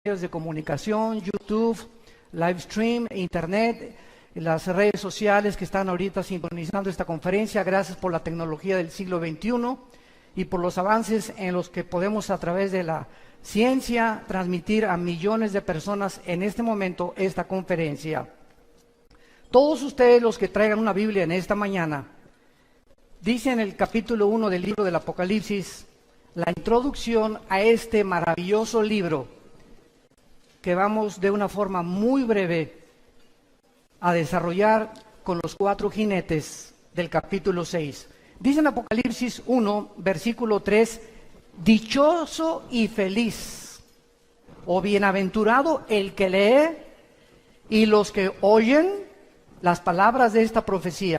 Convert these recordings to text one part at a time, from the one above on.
medios de comunicación, YouTube, live stream, internet, las redes sociales que están ahorita sintonizando esta conferencia. Gracias por la tecnología del siglo XXI y por los avances en los que podemos a través de la ciencia transmitir a millones de personas en este momento esta conferencia. Todos ustedes los que traigan una Biblia en esta mañana, dice en el capítulo 1 del libro del Apocalipsis, la introducción a este maravilloso libro, que vamos de una forma muy breve a desarrollar con los 4 jinetes del capítulo 6. Dice en Apocalipsis 1, versículo 3, dichoso y feliz, o bienaventurado el que lee y los que oyen las palabras de esta profecía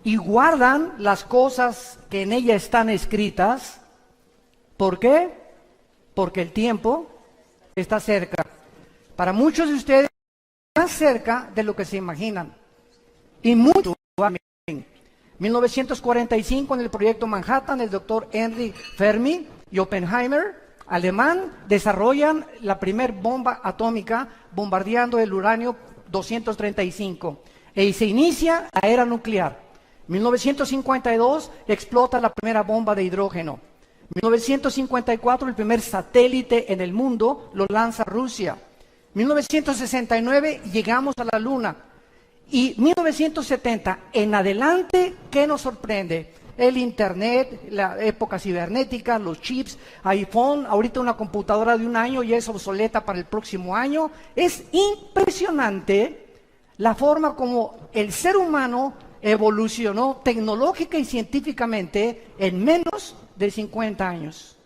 y guardan las cosas que en ella están escritas. ¿Por qué? Porque el tiempo está cerca. Para muchos de ustedes, más cerca de lo que se imaginan. Y mucho. 1945, en el proyecto Manhattan, el doctor Henry Fermi y Oppenheimer, alemán, desarrollan la primer bomba atómica bombardeando el uranio 235. Y se inicia la era nuclear. 1952 explota la primera bomba de hidrógeno. 1954 el primer satélite en el mundo lo lanza Rusia. 1969 llegamos a la Luna. Y 1970 en adelante, ¿qué nos sorprende? El Internet, la época cibernética, los chips, iPhone, ahorita una computadora de un año ya es obsoleta para el próximo año. Es impresionante la forma como el ser humano evolucionó tecnológica y científicamente en menos de 50 años.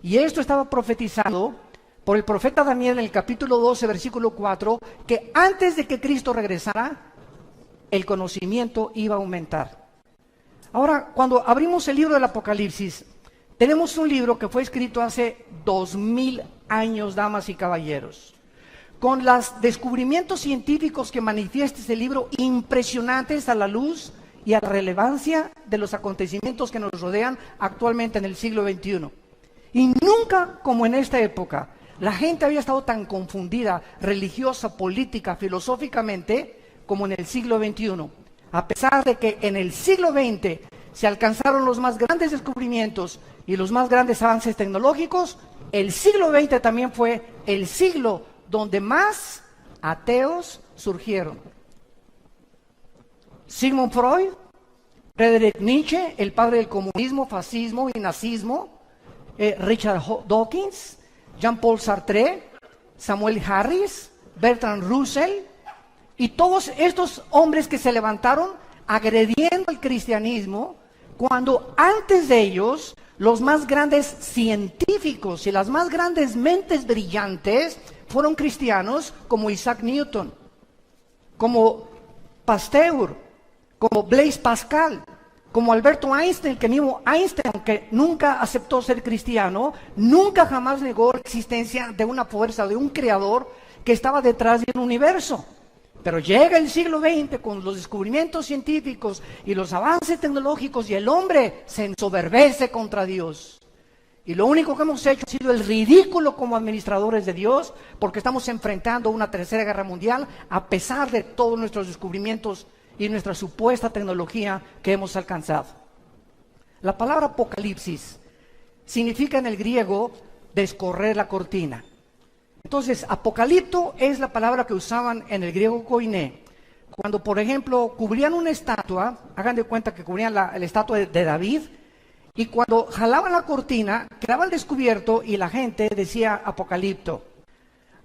Y esto estaba profetizado por el profeta Daniel en el capítulo 12, versículo 4, que antes de que Cristo regresara, el conocimiento iba a aumentar. Ahora, cuando abrimos el libro del Apocalipsis, tenemos un libro que fue escrito hace 2000 años, damas y caballeros, con los descubrimientos científicos que manifiesta este libro impresionantes a la luz y a la relevancia de los acontecimientos que nos rodean actualmente en el siglo XXI. Y nunca como en esta época, la gente había estado tan confundida religiosa, política, filosóficamente, como en el siglo XXI. A pesar de que en el siglo XX se alcanzaron los más grandes descubrimientos y los más grandes avances tecnológicos, el siglo XX también fue el siglo donde más ateos surgieron. Sigmund Freud, Friedrich Nietzsche, el padre del comunismo, fascismo y nazismo, Richard Dawkins, Jean-Paul Sartre, Samuel Harris, Bertrand Russell, y todos estos hombres que se levantaron agrediendo el cristianismo, cuando antes de ellos los más grandes científicos y las más grandes mentes brillantes fueron cristianos, como Isaac Newton, como Pasteur, como Blaise Pascal, como Alberto Einstein, que mismo Einstein, aunque nunca aceptó ser cristiano, nunca jamás negó la existencia de una fuerza, de un creador que estaba detrás del universo. Pero llega el siglo XX con los descubrimientos científicos y los avances tecnológicos y el hombre se ensoberbece contra Dios. Y lo único que hemos hecho ha sido el ridículo como administradores de Dios, porque estamos enfrentando una tercera guerra mundial a pesar de todos nuestros descubrimientos y nuestra supuesta tecnología que hemos alcanzado. La palabra Apocalipsis significa en el griego descorrer la cortina. Entonces, apocalipto es la palabra que usaban en el griego koiné. Cuando, por ejemplo, cubrían una estatua, hagan de cuenta que cubrían la estatua de David, y cuando jalaban la cortina, quedaba al descubierto y la gente decía apocalipto.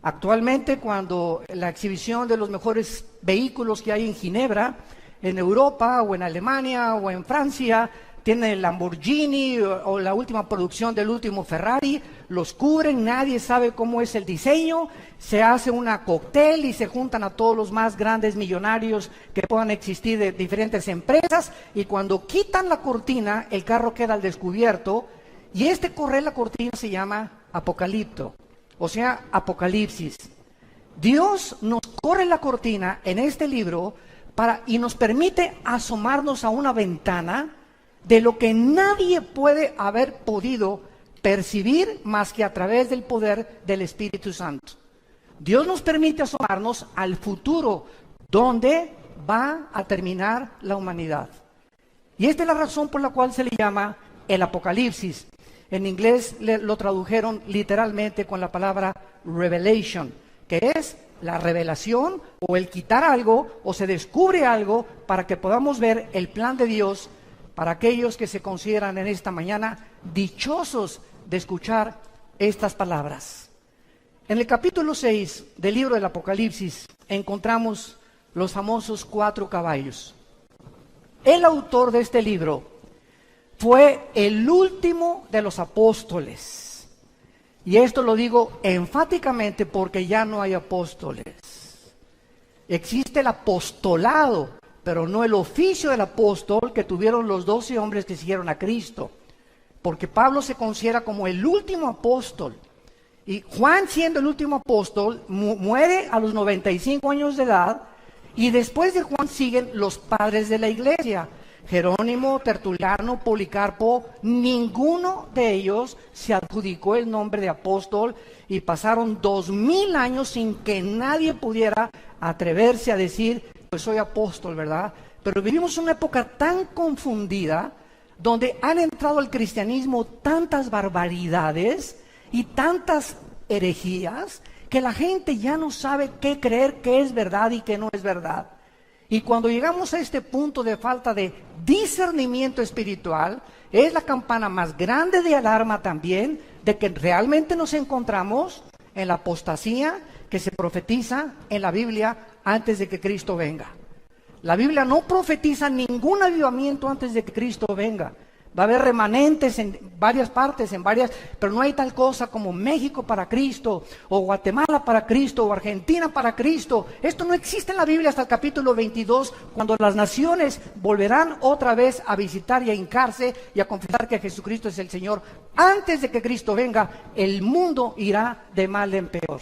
Actualmente, cuando la exhibición de los mejores vehículos que hay en Ginebra, en Europa o en Alemania o en Francia, tiene el Lamborghini o la última producción del último Ferrari, los cubren, nadie sabe cómo es el diseño, se hace una cóctel y se juntan a todos los más grandes millonarios que puedan existir de diferentes empresas, y cuando quitan la cortina, el carro queda al descubierto, y correr la cortina se llama apocalipto, o sea, apocalipsis. Dios nos corre la cortina en este libro y nos permite asomarnos a una ventana de lo que nadie puede haber podido percibir más que a través del poder del Espíritu Santo. Dios nos permite asomarnos al futuro, donde va a terminar la humanidad. Y esta es la razón por la cual se le llama el Apocalipsis. En inglés lo tradujeron literalmente con la palabra revelation, que es la revelación o el quitar algo o se descubre algo para que podamos ver el plan de Dios para aquellos que se consideran en esta mañana dichosos de escuchar estas palabras. En el capítulo 6 del libro del Apocalipsis encontramos los famosos 4 caballos. El autor de este libro fue el último de los apóstoles. Y esto lo digo enfáticamente porque ya no hay apóstoles. Existe el apostolado, pero no el oficio del apóstol que tuvieron los 12 hombres que siguieron a Cristo. Porque Pablo se considera como el último apóstol. Y Juan, siendo el último apóstol, muere a los 95 años de edad. Y después de Juan siguen los padres de la iglesia. Jerónimo, Tertuliano, Policarpo, ninguno de ellos se adjudicó el nombre de apóstol y pasaron 2000 años sin que nadie pudiera atreverse a decir, pues soy apóstol, ¿verdad? Pero vivimos una época tan confundida, donde han entrado al cristianismo tantas barbaridades y tantas herejías, que la gente ya no sabe qué creer, qué es verdad y qué no es verdad. Y cuando llegamos a este punto de falta de discernimiento espiritual, es la campana más grande de alarma también de que realmente nos encontramos en la apostasía que se profetiza en la Biblia antes de que Cristo venga. La Biblia no profetiza ningún avivamiento antes de que Cristo venga. Va a haber remanentes en varias partes, pero no hay tal cosa como México para Cristo, o Guatemala para Cristo, o Argentina para Cristo. Esto no existe en la Biblia hasta el capítulo 22, cuando las naciones volverán otra vez a visitar y a hincarse y a confesar que Jesucristo es el Señor. Antes de que Cristo venga, el mundo irá de mal en peor.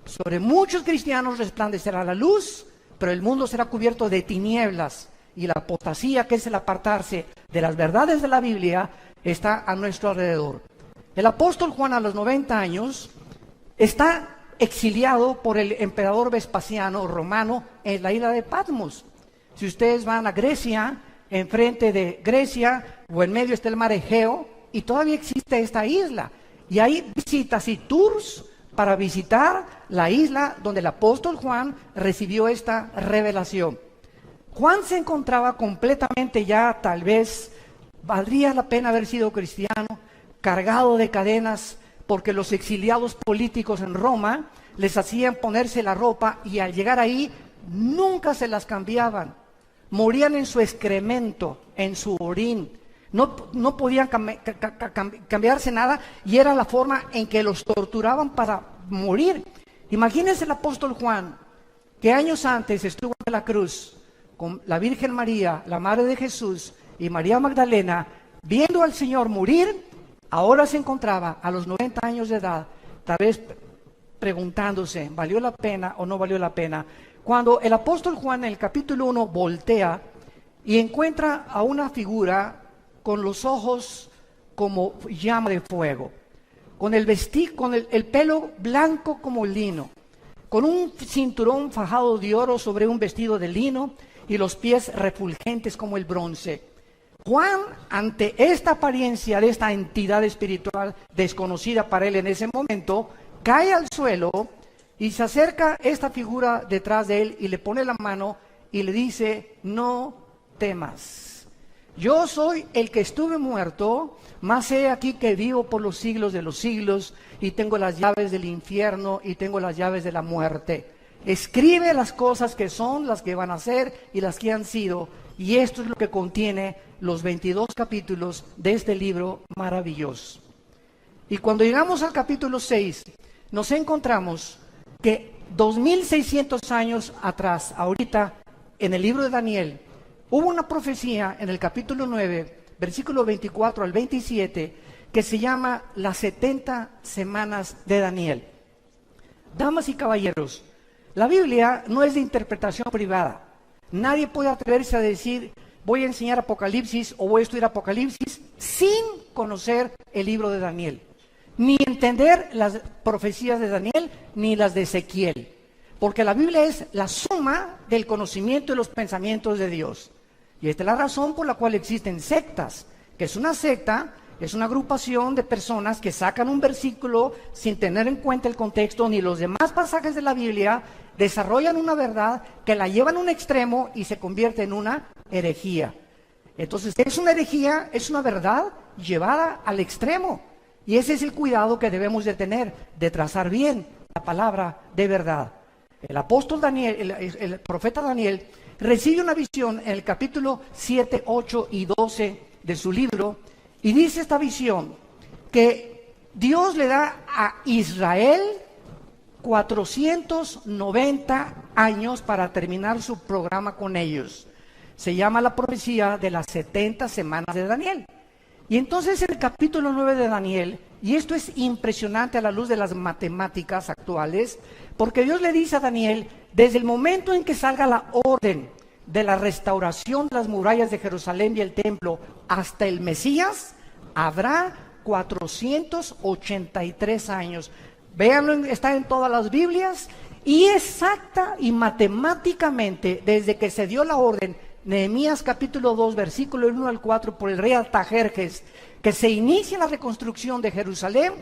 Sobre muchos cristianos resplandecerá la luz, pero el mundo será cubierto de tinieblas. Y la apostasía, que es el apartarse de las verdades de la Biblia, está a nuestro alrededor. El apóstol Juan, a los 90 años, está exiliado por el emperador Vespasiano romano en la isla de Patmos. Si ustedes van a Grecia, enfrente de Grecia o en medio está el mar Egeo, y todavía existe esta isla. Y hay visitas y tours para visitar la isla donde el apóstol Juan recibió esta revelación. Juan se encontraba completamente ya, tal vez, valdría la pena haber sido cristiano, cargado de cadenas, porque los exiliados políticos en Roma les hacían ponerse la ropa y al llegar ahí nunca se las cambiaban. Morían en su excremento, en su orín. No podían cambiarse nada y era la forma en que los torturaban para morir. Imagínense el apóstol Juan, que años antes estuvo en la cruz con la Virgen María, la Madre de Jesús y María Magdalena, viendo al Señor morir, ahora se encontraba a los 90 años de edad, tal vez preguntándose, ¿valió la pena o no valió la pena? Cuando el apóstol Juan en el capítulo 1 voltea y encuentra a una figura con los ojos como llama de fuego, con el pelo blanco como lino, con un cinturón fajado de oro sobre un vestido de lino, y los pies refulgentes como el bronce. Juan, ante esta apariencia de esta entidad espiritual desconocida para él en ese momento, cae al suelo y se acerca esta figura detrás de él y le pone la mano y le dice, no temas. Yo soy el que estuve muerto, mas he aquí que vivo por los siglos de los siglos y tengo las llaves del infierno y tengo las llaves de la muerte. Escribe las cosas que son, las que van a ser y las que han sido. Y esto es lo que contiene los 22 capítulos de este libro maravilloso. Y cuando llegamos al capítulo 6, nos encontramos que 2600 años atrás, ahorita, en el libro de Daniel, hubo una profecía en el capítulo 9, versículo 24 al 27, que se llama las 70 semanas de Daniel. Damas y caballeros, la Biblia no es de interpretación privada. Nadie puede atreverse a decir, voy a enseñar Apocalipsis o voy a estudiar Apocalipsis sin conocer el libro de Daniel, ni entender las profecías de Daniel, ni las de Ezequiel. Porque la Biblia es la suma del conocimiento y los pensamientos de Dios. Y esta es la razón por la cual existen sectas, que es una secta, es una agrupación de personas que sacan un versículo sin tener en cuenta el contexto ni los demás pasajes de la Biblia, desarrollan una verdad que la llevan a un extremo y se convierte en una herejía. Entonces es una herejía, es una verdad llevada al extremo. Y ese es el cuidado que debemos de tener, de trazar bien la palabra de verdad. El apóstol Daniel, el profeta Daniel, recibe una visión en el capítulo 7, 8 y 12 de su libro, y dice esta visión que Dios le da a Israel 490 años para terminar su programa con ellos. Se llama la profecía de las 70 semanas de Daniel. Y entonces el capítulo 9 de Daniel, y esto es impresionante a la luz de las matemáticas actuales, porque Dios le dice a Daniel, desde el momento en que salga la orden de la restauración de las murallas de Jerusalén y el templo hasta el Mesías, habrá 483 años. Véanlo, está en todas las Biblias, y exacta y matemáticamente, desde que se dio la orden, Nehemías capítulo 2, versículo 1 al 4, por el rey Artajerjes, que se inicia la reconstrucción de Jerusalén,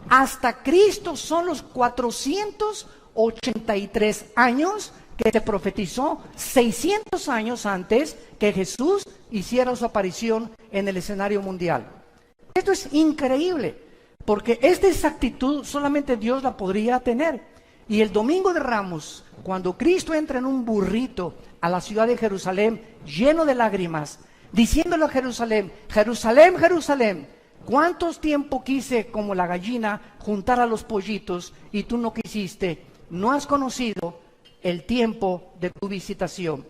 hasta Cristo son los 483 años que se profetizó 600 años antes que Jesús hiciera su aparición en el escenario mundial. Esto es increíble, porque esta exactitud solamente Dios la podría tener. Y el domingo de Ramos, cuando Cristo entra en un burrito a la ciudad de Jerusalén, lleno de lágrimas, diciéndole a Jerusalén, Jerusalén, Jerusalén, ¿cuántos tiempo quise como la gallina juntar a los pollitos y tú no quisiste? No has conocido el tiempo de tu visitación.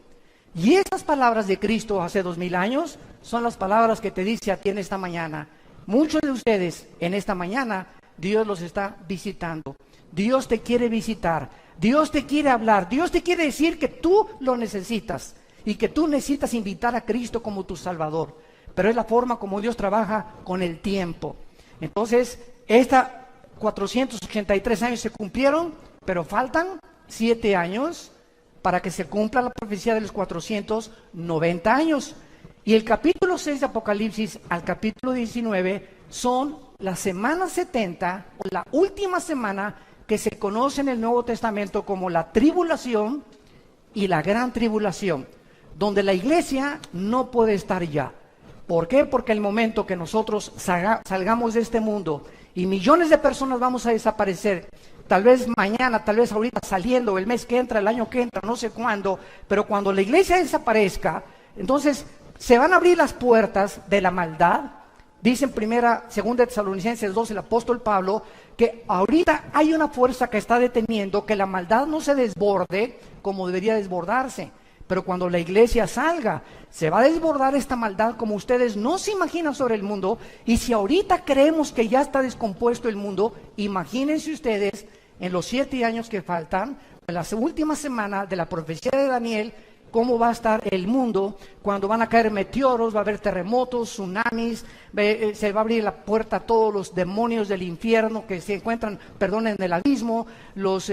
Y esas palabras de Cristo hace 2000 años son las palabras que te dice a ti en esta mañana. Muchos de ustedes en esta mañana Dios los está visitando. Dios te quiere visitar, Dios te quiere hablar, Dios te quiere decir que tú lo necesitas y que tú necesitas invitar a Cristo como tu Salvador. Pero es la forma como Dios trabaja con el tiempo. Entonces, 483 años se cumplieron, pero faltan 7 años para que se cumpla la profecía de los 490 años. Y el capítulo 6 de Apocalipsis al capítulo 19 son las semanas 70, o la última semana que se conoce en el Nuevo Testamento como la tribulación y la gran tribulación, donde la iglesia no puede estar ya. ¿Por qué? Porque el momento que nosotros salgamos de este mundo y millones de personas vamos a desaparecer, tal vez mañana, tal vez ahorita saliendo, el mes que entra, el año que entra, no sé cuándo, pero cuando la iglesia desaparezca, entonces se van a abrir las puertas de la maldad. Dice en segunda Tesalonicenses 2 el apóstol Pablo que ahorita hay una fuerza que está deteniendo que la maldad no se desborde como debería desbordarse. Pero cuando la iglesia salga, se va a desbordar esta maldad como ustedes no se imaginan sobre el mundo. Y si ahorita creemos que ya está descompuesto el mundo, imagínense ustedes en los 7 años que faltan, en la última semana de la profecía de Daniel, cómo va a estar el mundo cuando van a caer meteoros, va a haber terremotos, tsunamis, se va a abrir la puerta a todos los demonios del infierno que se encuentran, en el abismo, los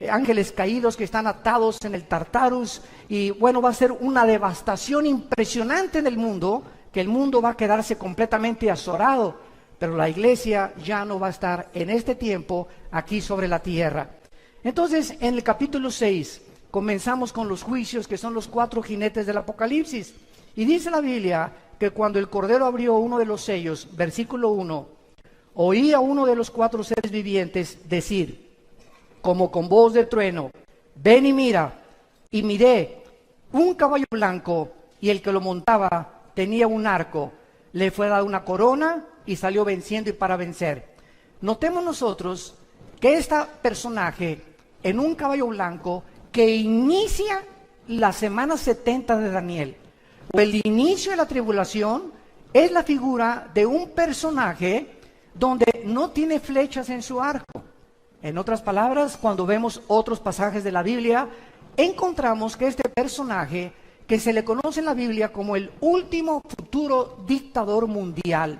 ángeles caídos que están atados en el Tartarus, y bueno, va a ser una devastación impresionante en el mundo, que el mundo va a quedarse completamente azorado, pero la iglesia ya no va a estar en este tiempo aquí sobre la tierra. Entonces, en el capítulo 6, comenzamos con los juicios, que son los 4 jinetes del Apocalipsis. Y dice la Biblia que cuando el Cordero abrió uno de los sellos, versículo 1, oí a uno de los 4 seres vivientes decir, como con voz de trueno, ven y mira. Y miré un caballo blanco, y el que lo montaba tenía un arco. Le fue dada una corona y salió venciendo y para vencer. Notemos nosotros que este personaje en un caballo blanco que inicia la semana 70 de Daniel, o el inicio de la tribulación, es la figura de un personaje donde no tiene flechas en su arco. En otras palabras, cuando vemos otros pasajes de la Biblia, encontramos que este personaje, que se le conoce en la Biblia como el último futuro dictador mundial,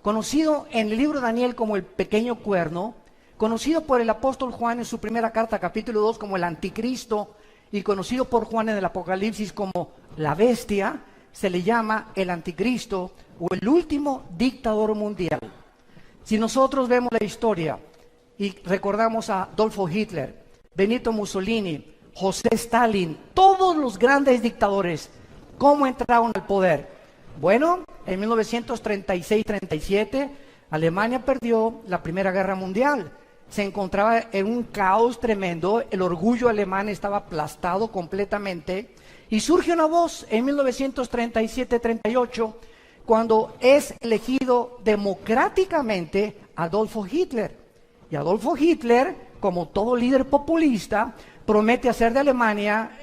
conocido en el libro de Daniel como el pequeño cuerno, conocido por el apóstol Juan en su primera carta, capítulo 2, como el anticristo, y conocido por Juan en el Apocalipsis como la bestia, se le llama el anticristo o el último dictador mundial. Si nosotros vemos la historia y recordamos a Adolfo Hitler, Benito Mussolini, José Stalin, todos los grandes dictadores, ¿cómo entraron al poder? Bueno, en 1936-37, Alemania perdió la Primera Guerra Mundial. Se encontraba en un caos tremendo, el orgullo alemán estaba aplastado completamente, y surge una voz en 1937-38, cuando es elegido democráticamente Adolfo Hitler. Y Adolfo Hitler, como todo líder populista, promete hacer de Alemania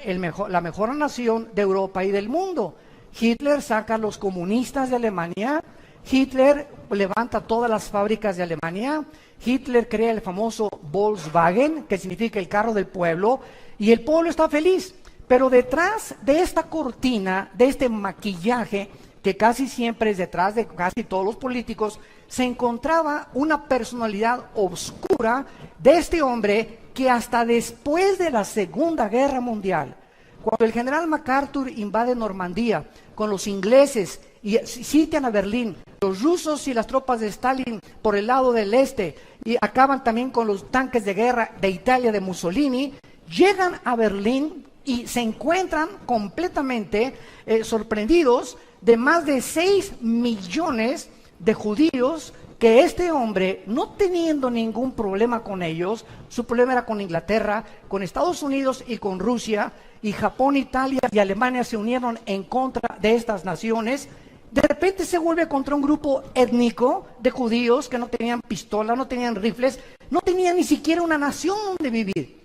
la mejor nación de Europa y del mundo. Hitler saca a los comunistas de Alemania, Hitler levanta todas las fábricas de Alemania, Hitler crea el famoso Volkswagen, que significa el carro del pueblo, y el pueblo está feliz. Pero detrás de esta cortina, de este maquillaje, que casi siempre es detrás de casi todos los políticos, se encontraba una personalidad oscura de este hombre que hasta después de la Segunda Guerra Mundial, cuando el general MacArthur invade Normandía con los ingleses y sitian a Berlín, los rusos y las tropas de Stalin por el lado del este, y acaban también con los tanques de guerra de Italia de Mussolini, llegan a Berlín y se encuentran completamente sorprendidos de más de 6 millones de judíos que este hombre, no teniendo ningún problema con ellos, su problema era con Inglaterra, con Estados Unidos y con Rusia, y Japón, Italia y Alemania se unieron en contra de estas naciones. De repente se vuelve contra un grupo étnico de judíos que no tenían pistola, no tenían rifles, no tenían ni siquiera una nación donde vivir.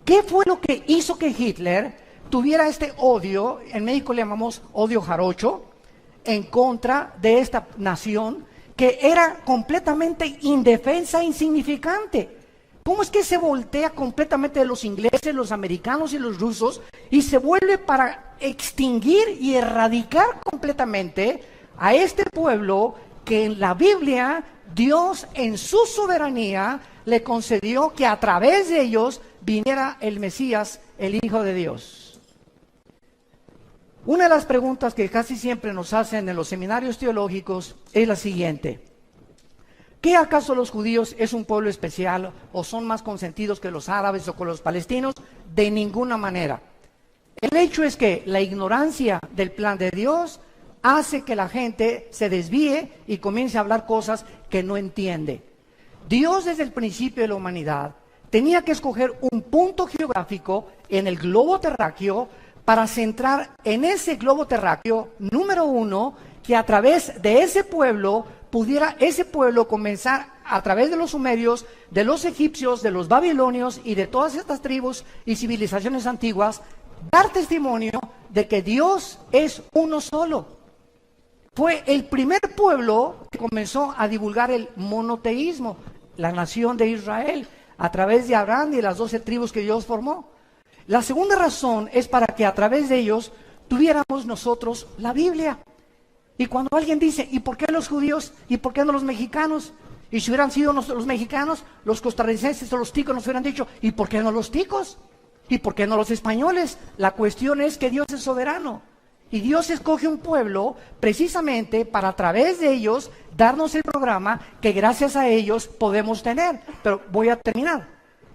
¿Qué fue lo que hizo que Hitler tuviera este odio, en México le llamamos odio jarocho, en contra de esta nación que era completamente indefensa e insignificante? ¿Cómo es que se voltea completamente de los ingleses, los americanos y los rusos y se vuelve para extinguir y erradicar completamente a este pueblo que en la Biblia Dios en su soberanía le concedió que a través de ellos viniera el Mesías, el Hijo de Dios? Una de las preguntas que casi siempre nos hacen en los seminarios teológicos es la siguiente: ¿qué acaso los judíos es un pueblo especial o son más consentidos que los árabes o con los palestinos? De ninguna manera. El hecho es que la ignorancia del plan de Dios hace que la gente se desvíe y comience a hablar cosas que no entiende. Dios desde el principio de la humanidad tenía que escoger un punto geográfico en el globo terráqueo para centrar en ese globo terráqueo, número uno, que a través de ese pueblo pudiera ese pueblo comenzar a través de los sumerios, de los egipcios, de los babilonios y de todas estas tribus y civilizaciones antiguas, dar testimonio de que Dios es uno solo. Fue el primer pueblo que comenzó a divulgar el monoteísmo, la nación de Israel, a través de Abraham y de las 12 tribus que Dios formó. La segunda razón es para que a través de ellos tuviéramos nosotros la Biblia. Y cuando alguien dice, ¿y por qué los judíos? ¿Y por qué no los mexicanos? Y si hubieran sido los mexicanos, los costarricenses o los ticos nos hubieran dicho, ¿y por qué no los ticos? ¿Y por qué no los españoles? La cuestión es que Dios es soberano. Y Dios escoge un pueblo precisamente para a través de ellos darnos el programa que gracias a ellos podemos tener. Pero voy a terminar.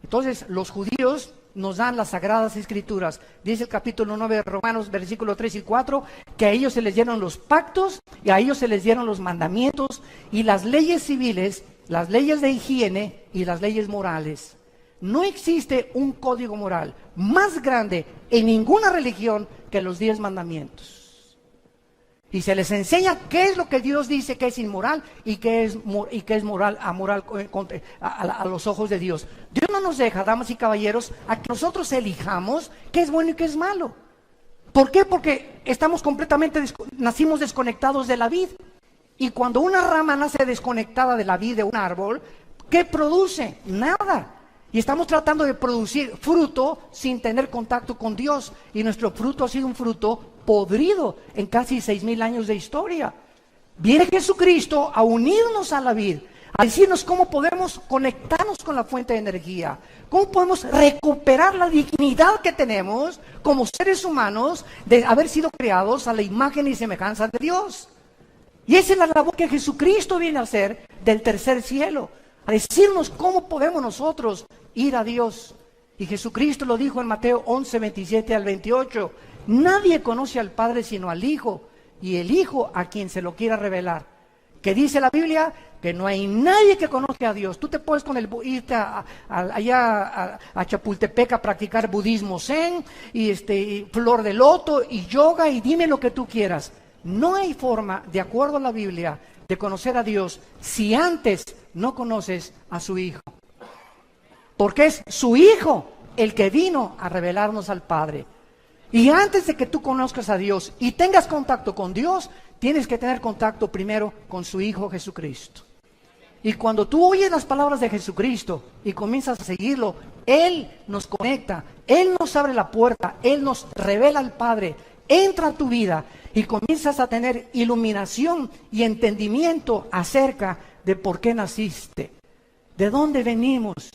Entonces, los judíos nos dan las Sagradas Escrituras. Dice el capítulo 9 de Romanos, versículos 3 y 4, que a ellos se les dieron los pactos y a ellos se les dieron los mandamientos y las leyes civiles, las leyes de higiene y las leyes morales. No existe un código moral más grande en ninguna religión que los 10 mandamientos. Y se les enseña qué es lo que Dios dice que es inmoral y qué es moral, amoral a los ojos de Dios. Dios no nos deja, damas y caballeros, a que nosotros elijamos qué es bueno y qué es malo. ¿Por qué? Porque estamos nacimos desconectados de la vid. Y cuando una rama nace desconectada de la vid de un árbol, ¿qué produce? Nada. Y estamos tratando de producir fruto sin tener contacto con Dios. Y nuestro fruto ha sido un fruto podrido en casi 6,000 años de historia. Viene Jesucristo a unirnos a la vid, a decirnos cómo podemos conectarnos con la fuente de energía, cómo podemos recuperar la dignidad que tenemos como seres humanos de haber sido creados a la imagen y semejanza de Dios. Y esa es la labor que Jesucristo viene a hacer del tercer cielo, a decirnos cómo podemos nosotros ir a Dios. Y Jesucristo lo dijo en Mateo 11, 27 al 28, nadie conoce al Padre sino al Hijo, y el Hijo a quien se lo quiera revelar. Que dice la Biblia que no hay nadie que conozca a Dios. Tú te puedes irte allá a Chapultepec a practicar budismo zen y flor de loto y yoga y dime lo que tú quieras. No hay forma, de acuerdo a la Biblia, de conocer a Dios si antes no conoces a su Hijo. Porque es su Hijo el que vino a revelarnos al Padre. Y antes de que tú conozcas a Dios y tengas contacto con Dios, tienes que tener contacto primero con su Hijo Jesucristo. Y cuando tú oyes las palabras de Jesucristo y comienzas a seguirlo, Él nos conecta, Él nos abre la puerta, Él nos revela al Padre, entra a tu vida y comienzas a tener iluminación y entendimiento acerca de por qué naciste, de dónde venimos,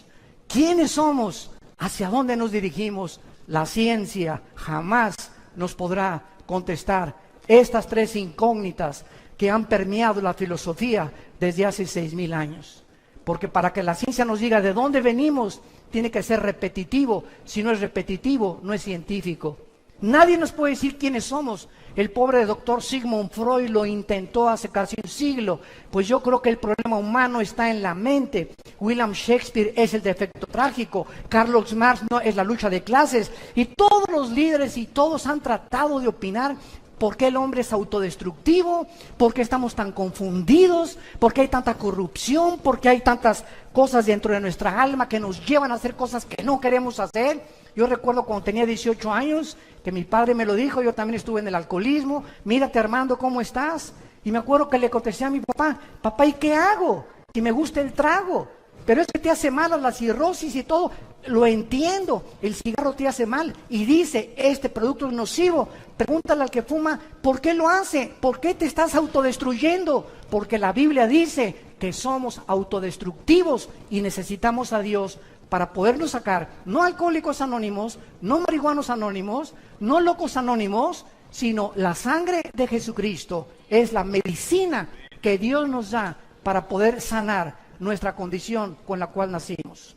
quiénes somos, hacia dónde nos dirigimos. La ciencia jamás nos podrá contestar estas tres incógnitas que han permeado la filosofía desde hace 6,000 años. Porque para que la ciencia nos diga de dónde venimos, tiene que ser repetitivo. Si no es repetitivo, no es científico. Nadie nos puede decir quiénes somos. El pobre doctor Sigmund Freud lo intentó hace casi un siglo. Pues yo creo que el problema humano está en la mente. William Shakespeare es el defecto trágico. Karl Marx no es la lucha de clases. Y todos los líderes y todos han tratado de opinar por qué el hombre es autodestructivo, por qué estamos tan confundidos, por qué hay tanta corrupción, por qué hay tantas cosas dentro de nuestra alma que nos llevan a hacer cosas que no queremos hacer. Yo recuerdo cuando tenía 18 años, que mi padre me lo dijo, yo también estuve en el alcoholismo, mírate Armando, ¿cómo estás? Y me acuerdo que le contesté a mi papá, papá, ¿y qué hago? Si me gusta el trago, pero es que te hace mal la cirrosis y todo, lo entiendo, el cigarro te hace mal, y dice, este producto es nocivo, pregúntale al que fuma, ¿por qué lo hace? ¿Por qué te estás autodestruyendo? Porque la Biblia dice que somos autodestructivos y necesitamos a Dios para podernos sacar, no alcohólicos anónimos, no marihuanos anónimos, no locos anónimos, sino la sangre de Jesucristo es la medicina que Dios nos da para poder sanar nuestra condición con la cual nacimos.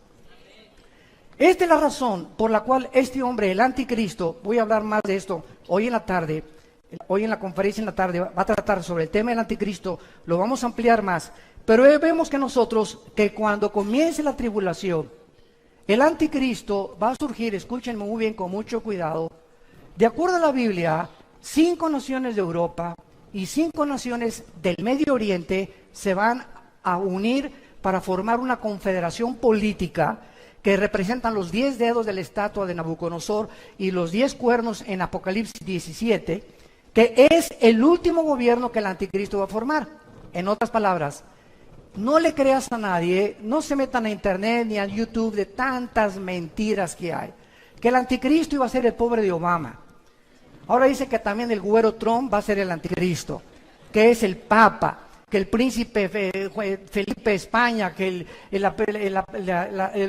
Esta es la razón por la cual este hombre, el anticristo, voy a hablar más de esto hoy en la tarde, hoy en la conferencia en la tarde va a tratar sobre el tema del anticristo, lo vamos a ampliar más, pero vemos que nosotros, que cuando comience la tribulación, el anticristo va a surgir, escúchenme muy bien, con mucho cuidado. De acuerdo a la Biblia, 5 naciones de Europa y 5 naciones del Medio Oriente se van a unir para formar una confederación política que representan los 10 dedos de la estatua de Nabucodonosor y los 10 cuernos en Apocalipsis 17, que es el último gobierno que el anticristo va a formar. En otras palabras, no le creas a nadie, no se metan a internet ni a YouTube de tantas mentiras que hay. Que el anticristo iba a ser el pobre de Obama. Ahora dice que también el güero Trump va a ser el anticristo, que es el Papa, que el príncipe Felipe de España, que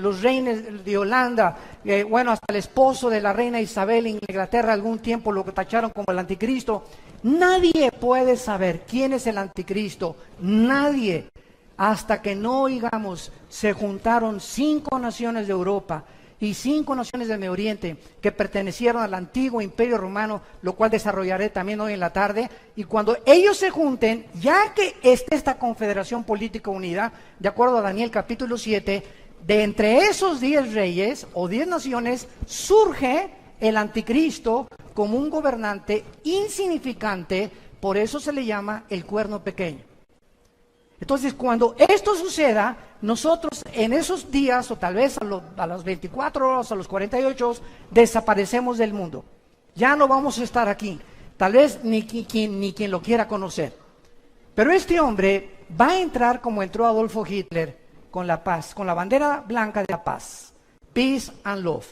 los reyes de Holanda, bueno, hasta el esposo de la reina Isabel en Inglaterra algún tiempo lo tacharon como el anticristo. Nadie puede saber quién es el anticristo, nadie. Hasta que no oigamos, se juntaron 5 naciones de Europa y 5 naciones del Medio Oriente que pertenecieron al antiguo imperio romano, lo cual desarrollaré también hoy en la tarde. Y cuando ellos se junten, ya que esté esta confederación política unida, de acuerdo a Daniel capítulo 7, de entre esos 10 reyes o 10 naciones surge el anticristo como un gobernante insignificante, por eso se le llama el cuerno pequeño. Entonces, cuando esto suceda, nosotros en esos días, o tal vez a las 24 horas, a los 48, desaparecemos del mundo. Ya no vamos a estar aquí. Tal vez ni quien lo quiera conocer. Pero este hombre va a entrar como entró Adolfo Hitler, con la paz, con la bandera blanca de la paz. Peace and love.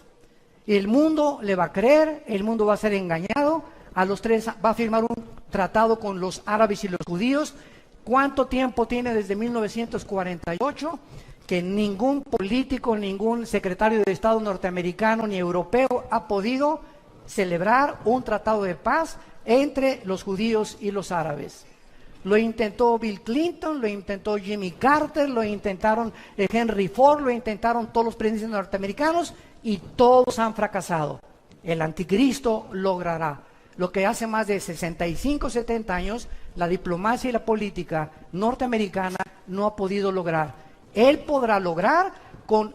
Y el mundo le va a creer, el mundo va a ser engañado. A los 3 va a firmar un tratado con los árabes y los judíos, ¿Cuánto tiempo tiene desde 1948 que ningún político, ningún secretario de Estado norteamericano ni europeo ha podido celebrar un tratado de paz entre los judíos y los árabes? Lo intentó Bill Clinton, lo intentó Jimmy Carter, lo intentaron Henry Ford, lo intentaron todos los presidentes norteamericanos y todos han fracasado. El anticristo logrará lo que hace más de 65, 70 años la diplomacia y la política norteamericana no ha podido lograr. Él podrá lograr con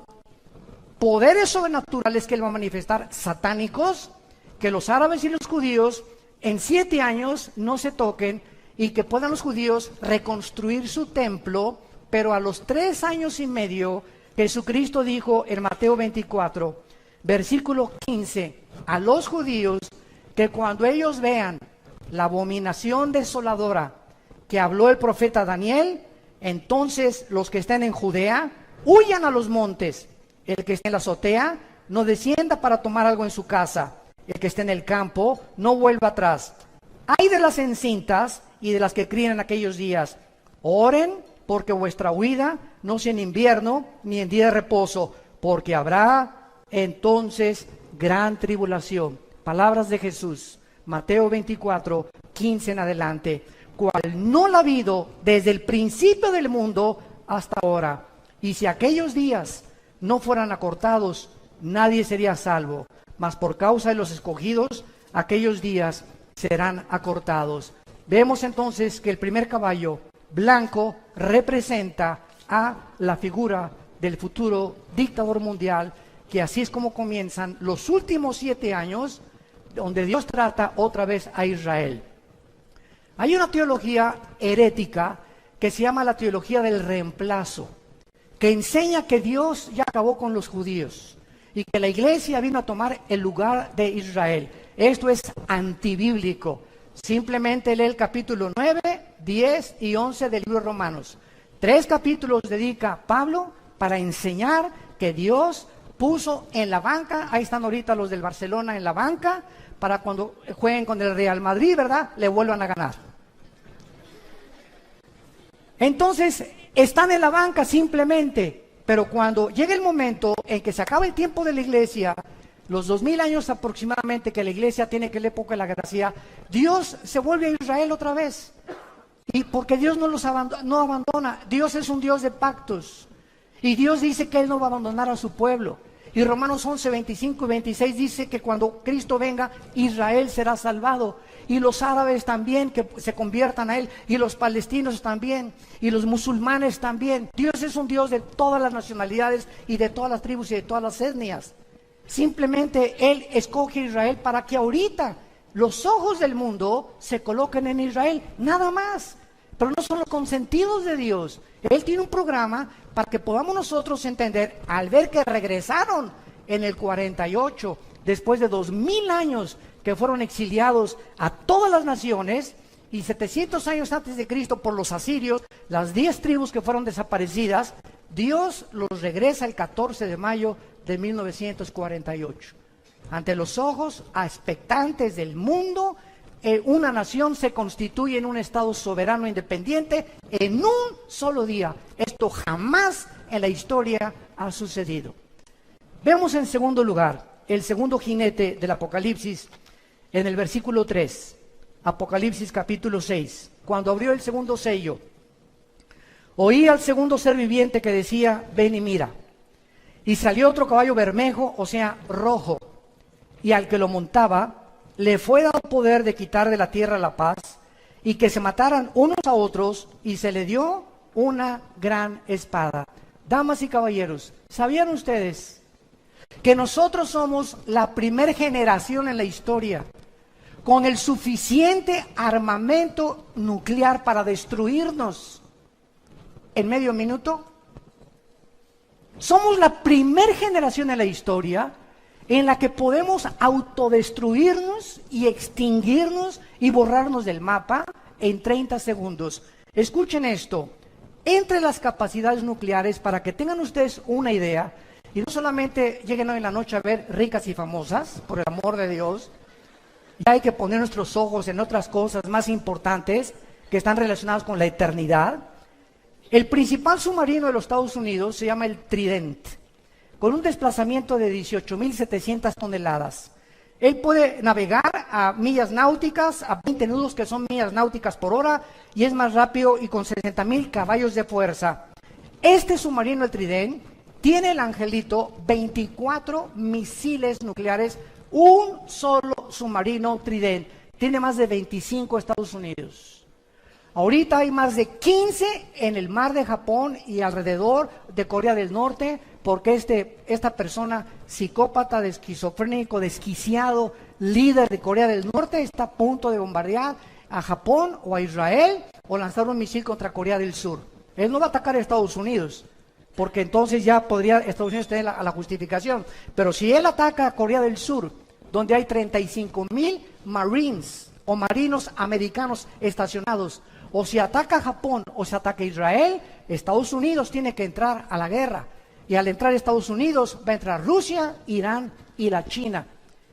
poderes sobrenaturales que él va a manifestar, satánicos, que los árabes y los judíos en 7 años no se toquen y que puedan los judíos reconstruir su templo, pero a los 3 años y medio, Jesucristo dijo en Mateo 24, versículo 15, a los judíos que cuando ellos vean la abominación desoladora que habló el profeta Daniel, entonces los que estén en Judea huyan a los montes. El que esté en la azotea no descienda para tomar algo en su casa. El que esté en el campo no vuelva atrás. Ay de las encintas y de las que crían en aquellos días. Oren porque vuestra huida no sea en invierno ni en día de reposo, porque habrá entonces gran tribulación. Palabras de Jesús, Mateo 24, 15 en adelante, cual no la ha habido desde el principio del mundo hasta ahora. Y si aquellos días no fueran acortados, nadie sería salvo, mas por causa de los escogidos, aquellos días serán acortados. Vemos entonces que el primer caballo blanco representa a la figura del futuro dictador mundial, que así es como comienzan los últimos 7 años, donde Dios trata otra vez a Israel. Hay una teología herética que se llama la teología del reemplazo, que enseña que Dios ya acabó con los judíos y que la iglesia vino a tomar el lugar de Israel. Esto es antibíblico. Simplemente lee el capítulo 9, 10 y 11 del libro de Romanos. 3 capítulos dedica Pablo para enseñar que Dios puso en la banca, ahí están ahorita los del Barcelona en la banca, para cuando jueguen con el Real Madrid, ¿verdad?, le vuelvan a ganar. Entonces, están en la banca simplemente, pero cuando llega el momento en que se acaba el tiempo de la iglesia, los 2000 años aproximadamente que la iglesia tiene, que es la época de la gracia, Dios se vuelve a Israel otra vez. Y porque Dios no abandona, Dios es un Dios de pactos. Y Dios dice que Él no va a abandonar a su pueblo. Y Romanos 11, 25 y 26 dice que cuando Cristo venga, Israel será salvado. Y los árabes también, que se conviertan a Él. Y los palestinos también. Y los musulmanes también. Dios es un Dios de todas las nacionalidades y de todas las tribus y de todas las etnias. Simplemente Él escoge a Israel para que ahorita los ojos del mundo se coloquen en Israel. Nada más. Pero no son los consentidos de Dios. Él tiene un programa para que podamos nosotros entender, al ver que regresaron en el 48, después de 2000 años que fueron exiliados a todas las naciones, y 700 años antes de Cristo por los asirios, las 10 tribus que fueron desaparecidas, Dios los regresa el 14 de mayo de 1948. Ante los ojos expectantes del mundo, una nación se constituye en un estado soberano independiente en un solo día. Esto jamás en la historia ha sucedido. Vemos en segundo lugar el segundo jinete del Apocalipsis en el versículo 3, Apocalipsis capítulo 6. Cuando abrió el segundo sello, oí al segundo ser viviente que decía: ven y mira. Y salió otro caballo bermejo, o sea, rojo, y al que lo montaba le fue dado poder de quitar de la tierra la paz, y que se mataran unos a otros, y se le dio una gran espada. Damas y caballeros, ¿sabían ustedes que nosotros somos la primera generación en la historia con el suficiente armamento nuclear para destruirnos en medio minuto? Somos la primera generación en la historia en la que podemos autodestruirnos y extinguirnos y borrarnos del mapa en 30 segundos. Escuchen esto. Entre las capacidades nucleares, para que tengan ustedes una idea, y no solamente lleguen hoy en la noche a ver Ricas y Famosas, por el amor de Dios, ya hay que poner nuestros ojos en otras cosas más importantes. que están relacionados con la eternidad. El principal submarino de los Estados Unidos se llama el Trident, con un desplazamiento de 18.700 toneladas. Él puede navegar a millas náuticas, a 20 nudos que son millas náuticas por hora, y es más rápido y con 60.000 caballos de fuerza. Este submarino, el Trident, tiene el Angelito 24 misiles nucleares, un solo submarino Trident. Tiene más de 25 Estados Unidos. Ahorita hay más de 15 en el mar de Japón y alrededor de Corea del Norte, porque esta persona psicópata, esquizofrénico, desquiciado, líder de Corea del Norte, está a punto de bombardear a Japón o a Israel o lanzar un misil contra Corea del Sur. Él no va a atacar a Estados Unidos, porque entonces ya podría Estados Unidos tener la justificación. Pero si él ataca a Corea del Sur, donde hay 35,000 Marines o marinos americanos estacionados, o si ataca a Japón o si ataca a Israel, Estados Unidos tiene que entrar a la guerra. Y al entrar Estados Unidos va a entrar Rusia, Irán y la China.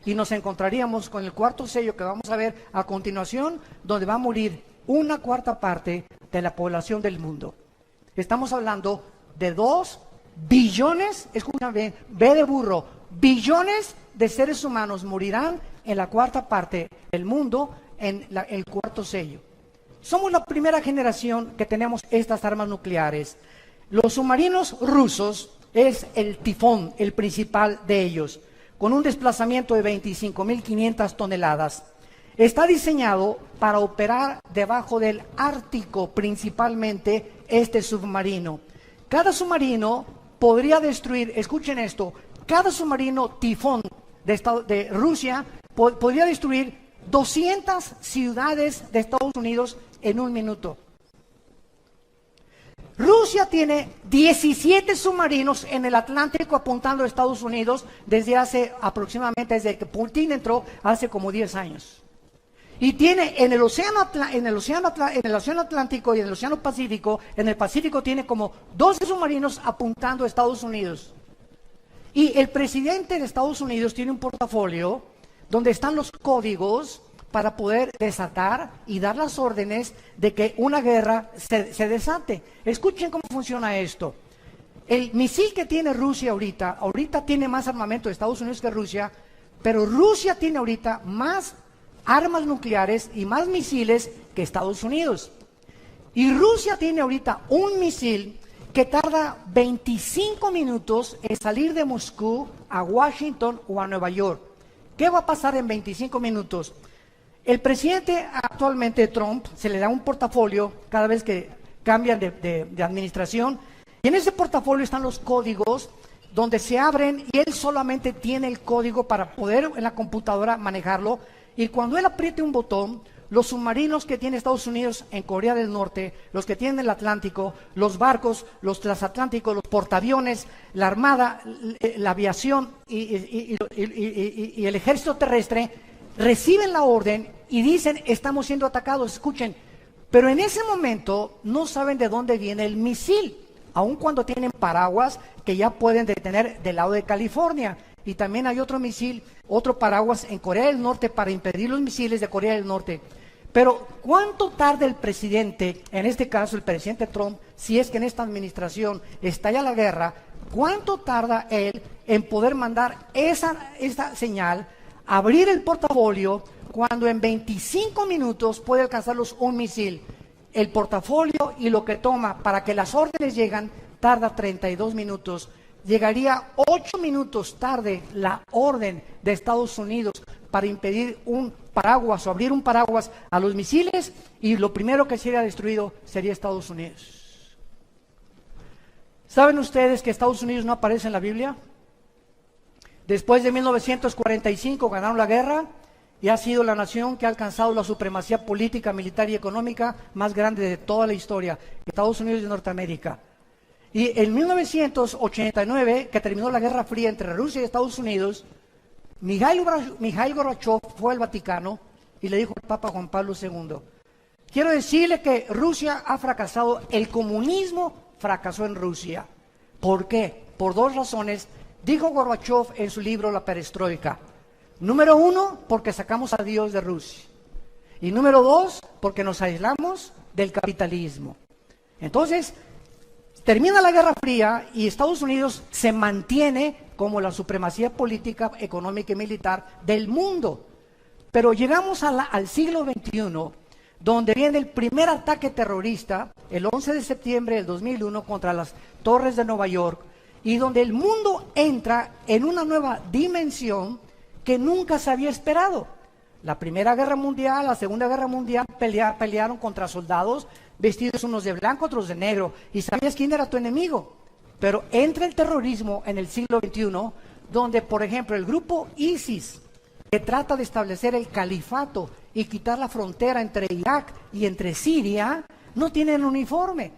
Y nos encontraríamos con el cuarto sello que vamos a ver a continuación, donde va a morir 1/4 de la población del mundo. Estamos hablando de 2 billones, escúchame, B de burro, billones de seres humanos morirán en la 1/4 del mundo en el cuarto sello. Somos la primera generación que tenemos estas armas nucleares. Los submarinos rusos es el Tifón, el principal de ellos, con un desplazamiento de 25.500 toneladas. Está diseñado para operar debajo del Ártico, principalmente este submarino. Cada submarino podría destruir, escuchen esto, cada submarino Tifón de Rusia podría destruir 200 ciudades de Estados Unidos en un minuto. Rusia tiene 17 submarinos en el Atlántico apuntando a Estados Unidos desde que Putin entró hace como 10 años. Y tiene en el océano Atlántico y en el océano Pacífico, en el Pacífico tiene como 12 submarinos apuntando a Estados Unidos. Y el presidente de Estados Unidos tiene un portafolio donde están los códigos para poder desatar y dar las órdenes de que una guerra se desate. Escuchen cómo funciona esto. El misil que tiene Rusia ahorita tiene más armamento de Estados Unidos que Rusia, pero Rusia tiene ahorita más armas nucleares y más misiles que Estados Unidos. Y Rusia tiene ahorita un misil que tarda 25 minutos en salir de Moscú a Washington o a Nueva York. ¿Qué va a pasar en 25 minutos? El presidente actualmente, Trump, se le da un portafolio cada vez que cambian de administración, y en ese portafolio están los códigos donde se abren y él solamente tiene el código para poder en la computadora manejarlo, y cuando él apriete un botón, los submarinos que tiene Estados Unidos en Corea del Norte, los que tienen el Atlántico, los barcos, los transatlánticos, los portaaviones, la armada, la aviación y el ejército terrestre, reciben la orden y dicen, estamos siendo atacados, escuchen, pero en ese momento no saben de dónde viene el misil, aun cuando tienen paraguas que ya pueden detener del lado de California. Y también hay otro misil, otro paraguas en Corea del Norte para impedir los misiles de Corea del Norte. Pero ¿cuánto tarda el presidente, en este caso el presidente Trump, si es que en esta administración estalla la guerra, cuánto tarda él en poder mandar esta señal, abrir el portafolio, cuando en 25 minutos puede alcanzarlos un misil? El portafolio y lo que toma para que las órdenes lleguen tarda 32 minutos. Llegaría 8 minutos tarde la orden de Estados Unidos para impedir un paraguas o abrir un paraguas a los misiles, y lo primero que sería destruido sería Estados Unidos. ¿Saben ustedes que Estados Unidos no aparece en la Biblia? Después de 1945 ganaron la guerra y ha sido la nación que ha alcanzado la supremacía política, militar y económica más grande de toda la historia, Estados Unidos de Norteamérica. Y en 1989, que terminó la Guerra Fría entre Rusia y Estados Unidos, Mikhail Gorbachev fue al Vaticano y le dijo al Papa Juan Pablo II, quiero decirle que Rusia ha fracasado, el comunismo fracasó en Rusia. ¿Por qué? Por 2 razones, dijo Gorbachev en su libro La Perestroika. Número 1, porque sacamos a Dios de Rusia. Y número 2, porque nos aislamos del capitalismo. Entonces, termina la Guerra Fría y Estados Unidos se mantiene como la supremacía política, económica y militar del mundo. Pero llegamos al siglo XXI, donde viene el primer ataque terrorista, el 11 de septiembre del 2001, contra las torres de Nueva York, y donde el mundo entra en una nueva dimensión que nunca se había esperado. La Primera Guerra Mundial, la Segunda Guerra Mundial, pelearon contra soldados vestidos unos de blanco, otros de negro, y sabías quién era tu enemigo. Pero entra el terrorismo en el siglo XXI, donde, por ejemplo, el grupo ISIS, que trata de establecer el califato y quitar la frontera entre Irak y entre Siria, no tienen uniforme.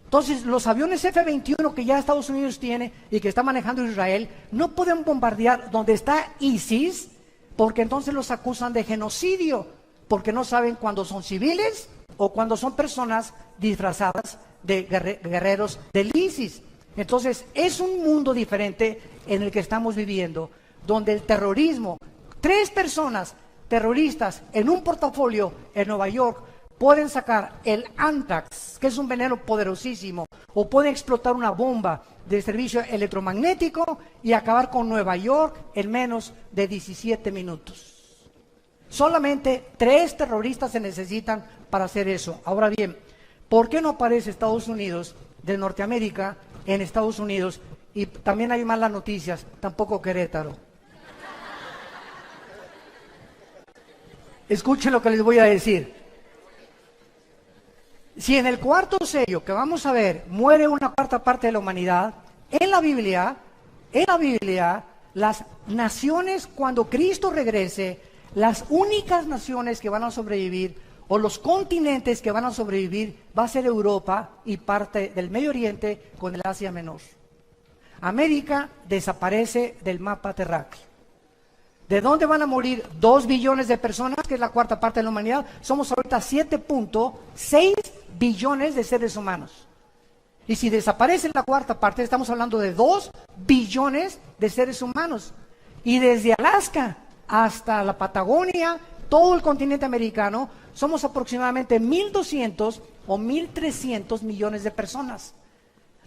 Entonces, los aviones F-21 que ya Estados Unidos tiene y que está manejando Israel, no pueden bombardear donde está ISIS, porque entonces los acusan de genocidio, porque no saben cuándo son civiles o cuando son personas disfrazadas de guerreros del ISIS. Entonces, es un mundo diferente en el que estamos viviendo, donde el terrorismo, 3 personas terroristas en un portafolio en Nueva York pueden sacar el Anthrax, que es un veneno poderosísimo, o pueden explotar una bomba de servicio electromagnético y acabar con Nueva York en menos de 17 minutos. Solamente 3 terroristas se necesitan para hacer eso. Ahora bien, ¿por qué no aparece Estados Unidos de Norteamérica en Estados Unidos? Y también hay malas noticias, tampoco Querétaro. Escuchen lo que les voy a decir. Si en el cuarto sello que vamos a ver muere una cuarta parte de la humanidad, en la Biblia, las naciones, cuando Cristo regrese, las únicas naciones que van a sobrevivir, o los continentes que van a sobrevivir, va a ser Europa y parte del Medio Oriente con el Asia Menor. América desaparece del mapa terráqueo. ¿De dónde van a morir 2 billones de personas, que es la cuarta parte de la humanidad? Somos ahorita 7.6 billones de seres humanos. Y si desaparece la cuarta parte, estamos hablando de 2 billones de seres humanos. Y desde Alaska hasta la Patagonia, todo el continente americano, somos aproximadamente 1.200 o 1.300 millones de personas.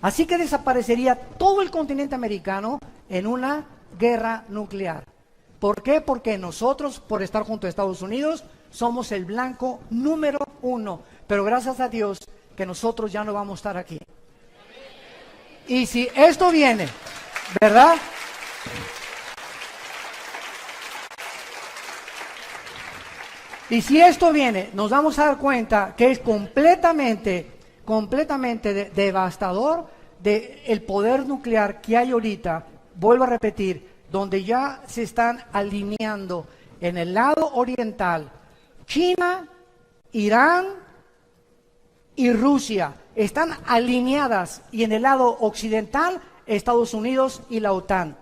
Así que desaparecería todo el continente americano en una guerra nuclear. ¿Por qué? Porque nosotros, por estar junto a Estados Unidos, somos el blanco número 1. Pero gracias a Dios que nosotros ya no vamos a estar aquí. Y si esto viene, ¿verdad? Y si esto viene, nos vamos a dar cuenta que es completamente devastador el poder nuclear que hay ahorita. Vuelvo a repetir, donde ya se están alineando en el lado oriental, China, Irán y Rusia están alineadas, y en el lado occidental, Estados Unidos y la OTAN,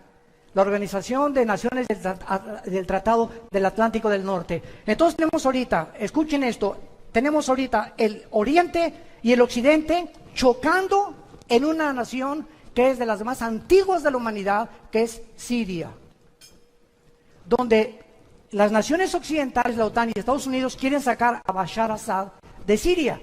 la Organización de Naciones del Tratado del Atlántico del Norte. Entonces tenemos ahorita, escuchen esto, tenemos ahorita el oriente y el occidente chocando en una nación que es de las más antiguas de la humanidad, que es Siria, donde las naciones occidentales, la OTAN y Estados Unidos quieren sacar a Bashar Assad de Siria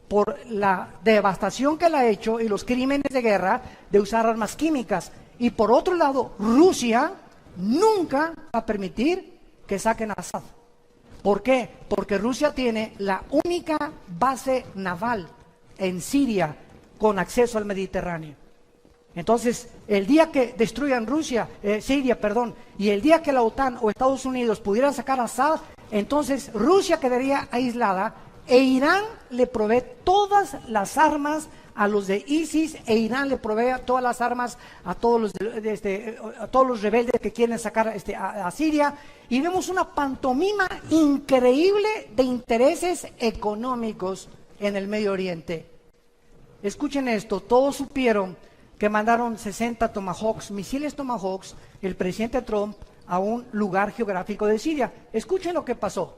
por la devastación que él ha hecho y los crímenes de guerra de usar armas químicas. Y por otro lado, Rusia nunca va a permitir que saquen a Assad. ¿Por qué? Porque Rusia tiene la única base naval en Siria con acceso al Mediterráneo. Entonces, el día que destruyan Siria, y el día que la OTAN o Estados Unidos pudieran sacar a Assad, entonces Rusia quedaría aislada e Irán le provee todas las armas a los de ISIS, e Irán le provee todas las armas a todos los rebeldes que quieren sacar a Siria, y vemos una pantomima increíble de intereses económicos en el Medio Oriente. Escuchen esto, todos supieron que mandaron 60 Tomahawks, misiles Tomahawks, el presidente Trump, a un lugar geográfico de Siria. Escuchen lo que pasó.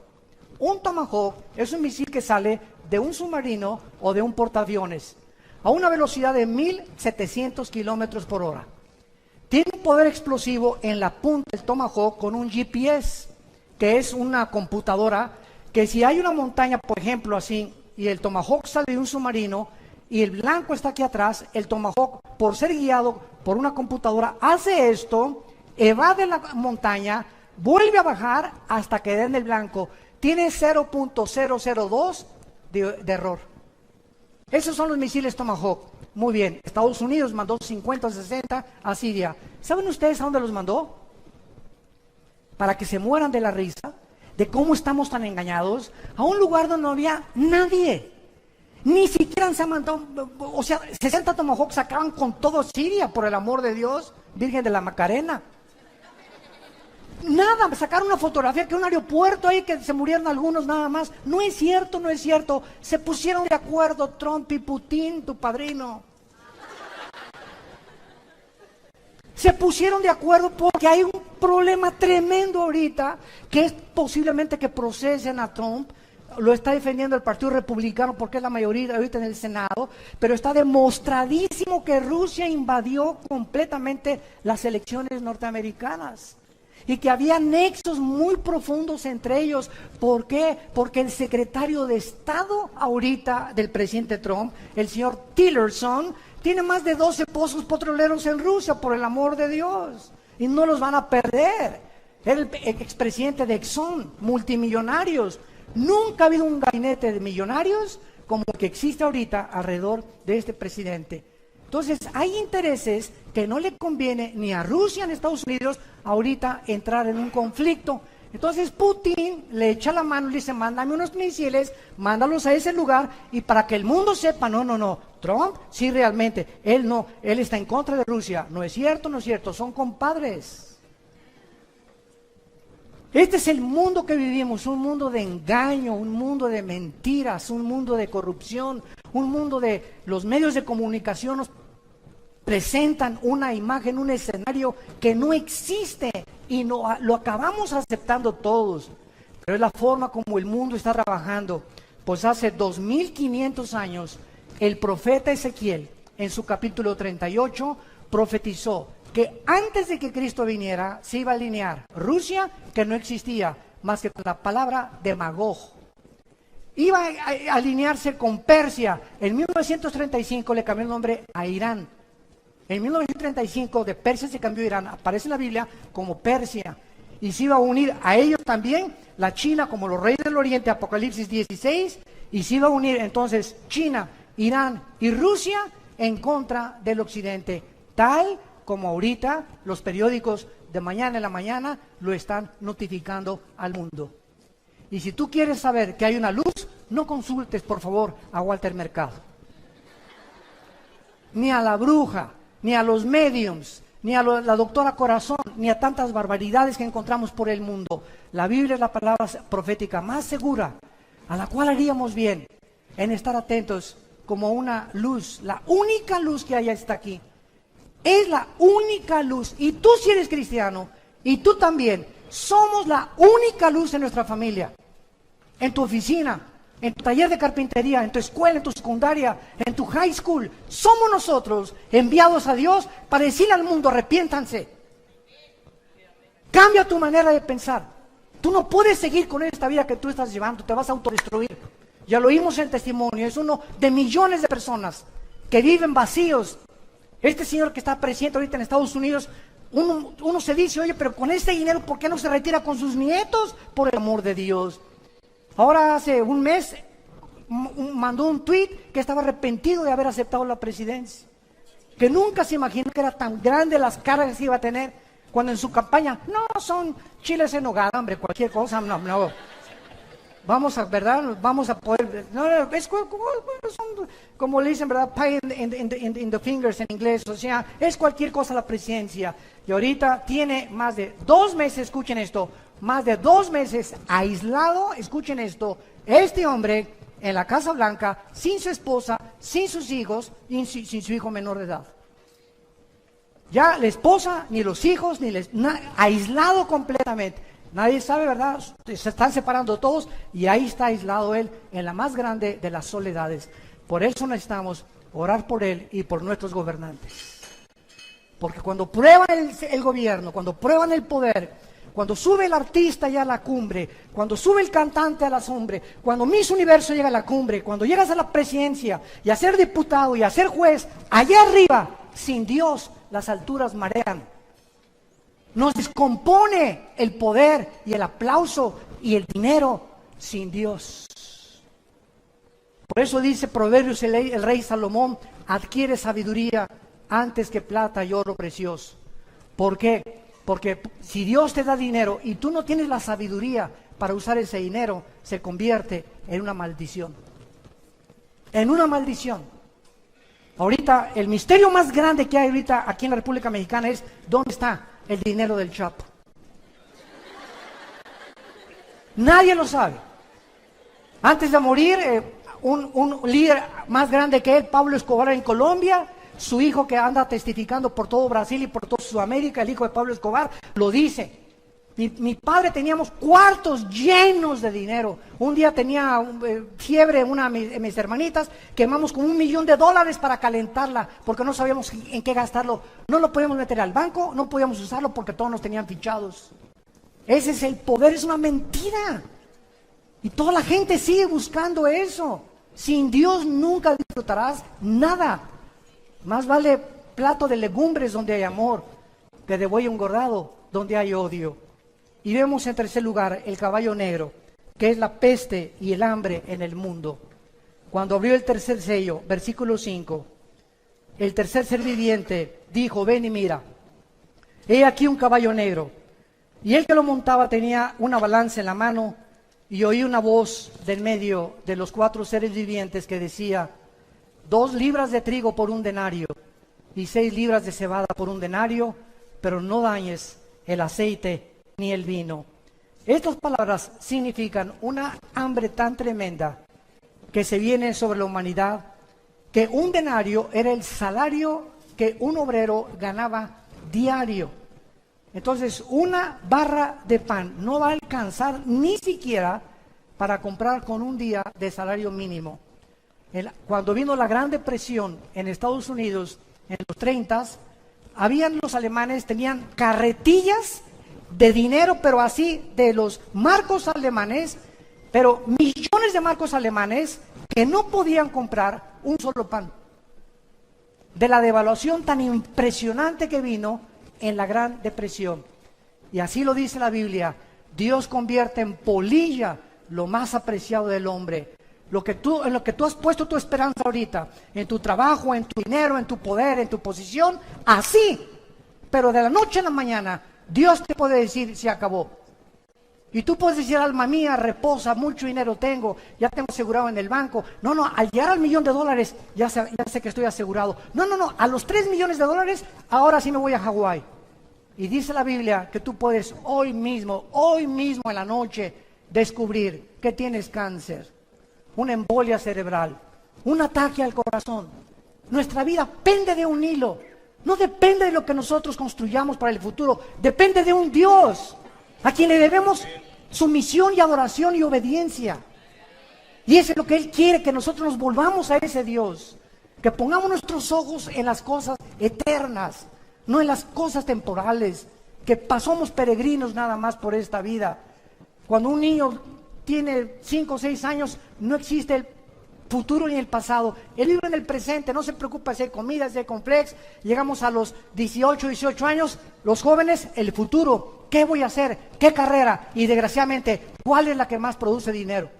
Un Tomahawk es un misil que sale de un submarino o de un portaaviones a una velocidad de 1.700 kilómetros por hora. Tiene un poder explosivo en la punta del Tomahawk con un GPS, que es una computadora que si hay una montaña, por ejemplo, así, y el Tomahawk sale de un submarino y el blanco está aquí atrás. El Tomahawk, por ser guiado por una computadora, hace esto, evade la montaña, vuelve a bajar hasta que den el blanco. Tiene 0.002 de error. Esos son los misiles Tomahawk. Muy bien, Estados Unidos mandó 50 o 60 a Siria. ¿Saben ustedes a dónde los mandó? Para que se mueran de la risa, de cómo estamos tan engañados, a un lugar donde no había nadie. Ni siquiera se mandó, o sea, 60 Tomahawks acaban con todo Siria, por el amor de Dios, Virgen de la Macarena. Nada, sacaron una fotografía que un aeropuerto ahí que se murieron algunos nada más. No es cierto, no es cierto. Se pusieron de acuerdo Trump y Putin, tu padrino. Se pusieron de acuerdo porque hay un problema tremendo ahorita, que es posiblemente que procesen a Trump. Lo está defendiendo el Partido Republicano porque es la mayoría ahorita en el Senado, pero está demostradísimo que Rusia invadió completamente las elecciones norteamericanas. Y que había nexos muy profundos entre ellos. ¿Por qué? Porque el secretario de Estado ahorita del presidente Trump, el señor Tillerson, tiene más de 12 pozos petroleros en Rusia, por el amor de Dios. Y no los van a perder. El expresidente de Exxon, multimillonarios. Nunca ha habido un gabinete de millonarios como el que existe ahorita alrededor de este presidente. Entonces, hay intereses que no le conviene ni a Rusia ni a Estados Unidos ahorita entrar en un conflicto. Entonces, Putin le echa la mano y le dice, mándame unos misiles, mándalos a ese lugar, y para que el mundo sepa, no, Trump sí realmente, él no, él está en contra de Rusia. No es cierto, son compadres. Este es el mundo que vivimos, un mundo de engaño, un mundo de mentiras, un mundo de corrupción, un mundo de los medios de comunicación nos presentan una imagen, un escenario que no existe y no, lo acabamos aceptando todos. Pero es la forma como el mundo está trabajando. Pues hace 2500 años el profeta Ezequiel en su capítulo 38 profetizó que antes de que Cristo viniera se iba a alinear Rusia, que no existía más que con la palabra demagog. Iba a alinearse con Persia. En 1935 le cambió el nombre a Irán. En 1935 de Persia se cambió a Irán. Aparece en la Biblia como Persia. Y se iba a unir a ellos también la China como los reyes del Oriente, Apocalipsis 16. Y se iba a unir entonces China, Irán y Rusia en contra del Occidente. Tal como ahorita los periódicos de mañana en la mañana lo están notificando al mundo. Y si tú quieres saber que hay una luz, no consultes por favor a Walter Mercado, ni a la bruja, ni a los mediums, ni a la doctora Corazón, ni a tantas barbaridades que encontramos por el mundo. La Biblia es la palabra profética más segura, a la cual haríamos bien en estar atentos como una luz. La única luz que hay está aquí. Es la única luz. Y tú, si eres cristiano, y tú también, somos la única luz en nuestra familia, en tu oficina, en tu taller de carpintería, en tu escuela, en tu secundaria, en tu high school. Somos nosotros enviados a Dios para decirle al mundo, arrepiéntanse. Cambia tu manera de pensar. Tú no puedes seguir con esta vida que tú estás llevando, te vas a autodestruir. Ya lo oímos en el testimonio, es uno de millones de personas que viven vacíos. Este señor que está presidente ahorita en Estados Unidos, uno se dice, oye, pero con este dinero, ¿por qué no se retira con sus nietos? Por el amor de Dios. Ahora hace un mes mandó un tweet que estaba arrepentido de haber aceptado la presidencia. Que nunca se imaginó que era tan grande las cargas que iba a tener cuando en su campaña, no, son chiles en nogada, hombre, cualquier cosa, no. Vamos a, ¿verdad? Vamos a poder, no, es como le dicen, ¿verdad? Pie in the fingers en inglés, o sea, es cualquier cosa la presidencia. Y ahorita tiene más de 2 meses, escuchen esto, más de 2 meses aislado, escuchen esto, este hombre en la Casa Blanca, sin su esposa, sin sus hijos y sin su hijo menor de edad. Ya la esposa, ni los hijos, aislado completamente. Nadie sabe, ¿verdad? Se están separando todos y ahí está aislado él en la más grande de las soledades. Por eso necesitamos orar por él y por nuestros gobernantes. Porque cuando prueban el gobierno, cuando prueban el poder, cuando sube el artista ya a la cumbre, cuando sube el cantante a la cumbre, cuando Miss Universo llega a la cumbre, cuando llegas a la presidencia y a ser diputado y a ser juez, allá arriba, sin Dios, las alturas marean. Nos descompone el poder y el aplauso y el dinero sin Dios. Por eso dice Proverbios el rey Salomón, adquiere sabiduría antes que plata y oro precioso. ¿Por qué? Porque si Dios te da dinero y tú no tienes la sabiduría para usar ese dinero, se convierte en una maldición. En una maldición. Ahorita, el misterio más grande que hay ahorita aquí en la República Mexicana es ¿dónde está el dinero del Chapo? Nadie lo sabe. Antes de morir, un líder más grande que él, Pablo Escobar en Colombia, su hijo que anda testificando por todo Brasil y por toda Sudamérica, el hijo de Pablo Escobar, lo dice. Mi padre teníamos cuartos llenos de dinero. Un día tenía fiebre una de mis hermanitas, quemamos como $1 millón para calentarla, porque no sabíamos en qué gastarlo. No lo podíamos meter al banco, no podíamos usarlo porque todos nos tenían fichados. Ese es el poder, es una mentira. Y toda la gente sigue buscando eso. Sin Dios nunca disfrutarás nada. Más vale plato de legumbres donde hay amor, que de buey engordado donde hay odio. Y vemos en tercer lugar el caballo negro, que es la peste y el hambre en el mundo. Cuando abrió el tercer sello, versículo 5, el tercer ser viviente dijo, ven y mira, he aquí un caballo negro. Y el que lo montaba tenía una balanza en la mano, y oí una voz del medio de los 4 seres vivientes que decía, 2 libras de trigo por 1 denario, y 6 libras de cebada por 1 denario, pero no dañes el aceite ni el vino. Estas palabras significan una hambre tan tremenda que se viene sobre la humanidad, que 1 denario era el salario que un obrero ganaba diario. Entonces, 1 barra de pan no va a alcanzar ni siquiera para comprar con 1 día de salario mínimo. Cuando vino la Gran Depresión en Estados Unidos, en los 30s, los alemanes tenían carretillas de dinero, pero así, de los marcos alemanes, pero millones de marcos alemanes que no podían comprar un solo pan. De la devaluación tan impresionante que vino en la Gran Depresión. Y así lo dice la Biblia, Dios convierte en polilla lo más apreciado del hombre. En lo que tú has puesto tu esperanza ahorita, en tu trabajo, en tu dinero, en tu poder, en tu posición, así, pero de la noche a la mañana, Dios te puede decir, se acabó. Y tú puedes decir, alma mía, reposa, mucho dinero tengo, ya tengo asegurado en el banco. No, al llegar al $1 millón, ya sé que estoy asegurado. No, a los $3 millones, ahora sí me voy a Hawái. Y dice la Biblia que tú puedes hoy mismo en la noche, descubrir que tienes cáncer, una embolia cerebral, un ataque al corazón. Nuestra vida pende de un hilo. No depende de lo que nosotros construyamos para el futuro, depende de un Dios a quien le debemos sumisión y adoración y obediencia. Y eso es lo que Él quiere, que nosotros nos volvamos a ese Dios, que pongamos nuestros ojos en las cosas eternas, no en las cosas temporales, que pasamos peregrinos nada más por esta vida. Cuando un niño tiene 5 o 6 años, no existe el futuro ni el pasado. Él vive en el presente, no se preocupa si hay comida, si hay complex. Llegamos a los 18 años, los jóvenes, el futuro. ¿Qué voy a hacer? ¿Qué carrera? Y desgraciadamente, ¿cuál es la que más produce dinero?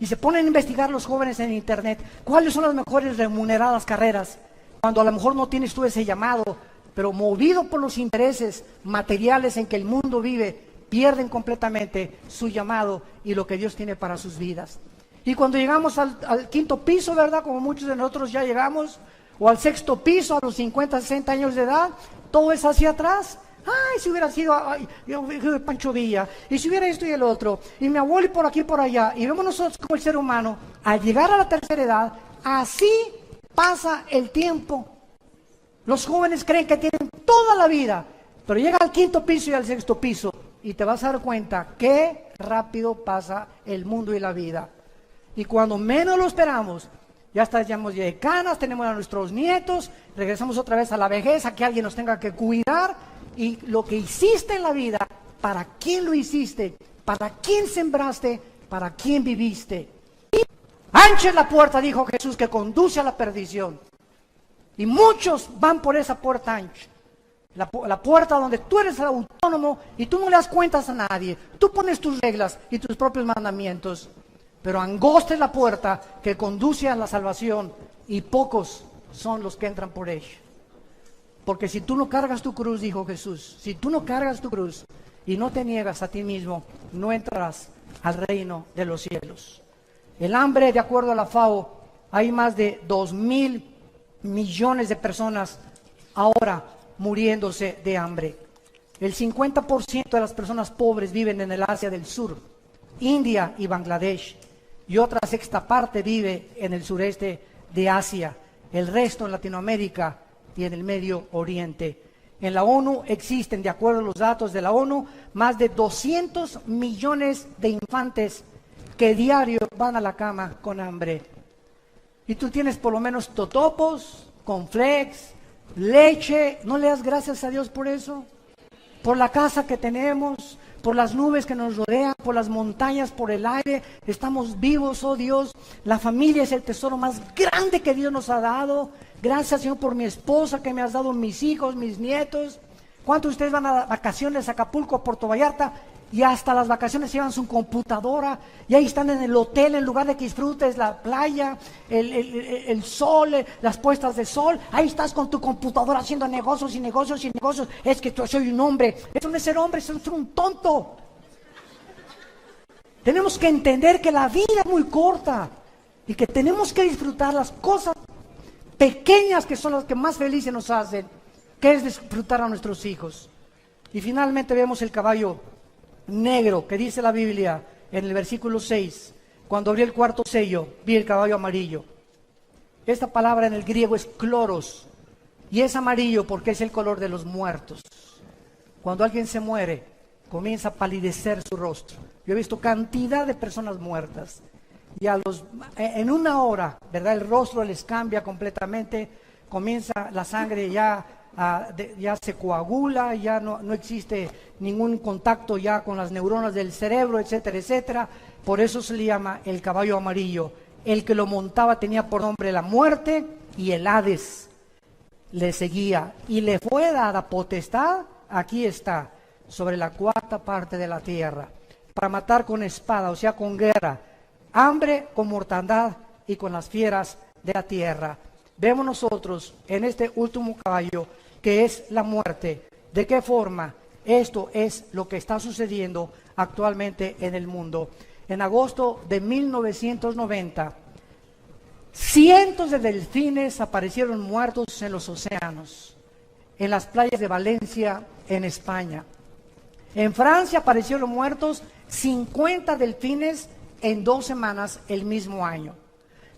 Y se ponen a investigar los jóvenes en internet. ¿Cuáles son las mejores remuneradas carreras? Cuando a lo mejor no tienes tú ese llamado, pero movido por los intereses materiales en que el mundo vive, pierden completamente su llamado y lo que Dios tiene para sus vidas. Y cuando llegamos al 5.º piso, ¿verdad? Como muchos de nosotros ya llegamos, o al 6.º piso, a los 50, 60 años de edad, todo es hacia atrás. Ay, si hubiera sido Pancho Villa, y si hubiera esto y el otro, y mi abuelo y por aquí y por allá, y vemos nosotros como el ser humano, al llegar a la tercera edad, así pasa el tiempo. Los jóvenes creen que tienen toda la vida, pero llega al 5.º piso y al 6.º piso, y te vas a dar cuenta qué rápido pasa el mundo y la vida. Y cuando menos lo esperamos, ya estamos de canas, tenemos a nuestros nietos, regresamos otra vez a la vejez, a que alguien nos tenga que cuidar, y lo que hiciste en la vida para quién lo hiciste, para quién sembraste, para quién viviste. Ancha es la puerta, dijo Jesús, que conduce a la perdición. Y muchos van por esa puerta ancha. La puerta donde tú eres autónomo y tú no le das cuentas a nadie. Tú pones tus reglas y tus propios mandamientos. Pero angosta es la puerta que conduce a la salvación y pocos son los que entran por ella. Porque si tú no cargas tu cruz, dijo Jesús, si tú no cargas tu cruz y no te niegas a ti mismo, no entrarás al reino de los cielos. El hambre, de acuerdo a la FAO, hay más de 2,000 millones de personas ahora muriéndose de hambre. El 50% de las personas pobres viven en el Asia del Sur, India y Bangladesh, y otra sexta parte vive en el sureste de Asia, el resto en Latinoamérica y en el Medio Oriente. En la ONU existen, de acuerdo a los datos de la ONU, más de 200 millones de infantes que diario van a la cama con hambre. Y tú tienes por lo menos totopos, cornflakes, leche. ¿No le das gracias a Dios por eso? Por la casa que tenemos, por las nubes que nos rodean, por las montañas, por el aire. Estamos vivos, oh Dios. La familia es el tesoro más grande que Dios nos ha dado. Gracias, Señor, por mi esposa que me has dado, mis hijos, mis nietos. ¿Cuántos de ustedes van a vacaciones a Acapulco, a Puerto Vallarta? Y hasta las vacaciones llevan su computadora y ahí están en el hotel en lugar de que disfrutes la playa, el sol, las puestas de sol. Ahí estás con tu computadora haciendo negocios y negocios y negocios. Es que yo soy un hombre. Eso no es ser hombre, eso es ser un tonto. Tenemos que entender que la vida es muy corta y que tenemos que disfrutar las cosas pequeñas que son las que más felices nos hacen, que es disfrutar a nuestros hijos. Y finalmente vemos el caballo negro, que dice la Biblia en el versículo 6, cuando abrí el cuarto sello, vi el caballo amarillo. Esta palabra en el griego es kloros, y es amarillo porque es el color de los muertos. Cuando alguien se muere, comienza a palidecer su rostro. Yo he visto cantidad de personas muertas, y en una hora, ¿verdad? El rostro les cambia completamente, comienza la sangre ya se coagula, ya no existe ningún contacto ya con las neuronas del cerebro, etcétera, etcétera. Por eso se le llama el caballo amarillo. El que lo montaba tenía por nombre la muerte, y el Hades le seguía, y le fue dada potestad, aquí está, sobre la cuarta parte de la tierra, para matar con espada, o sea, con guerra, hambre, con mortandad y con las fieras de la tierra. Vemos nosotros en este último caballo que es la muerte. ¿De qué forma? Esto es lo que está sucediendo actualmente en el mundo. En agosto de 1990, cientos de delfines aparecieron muertos en los océanos, en las playas de Valencia, en España. En Francia aparecieron muertos 50 delfines en 2 semanas el mismo año.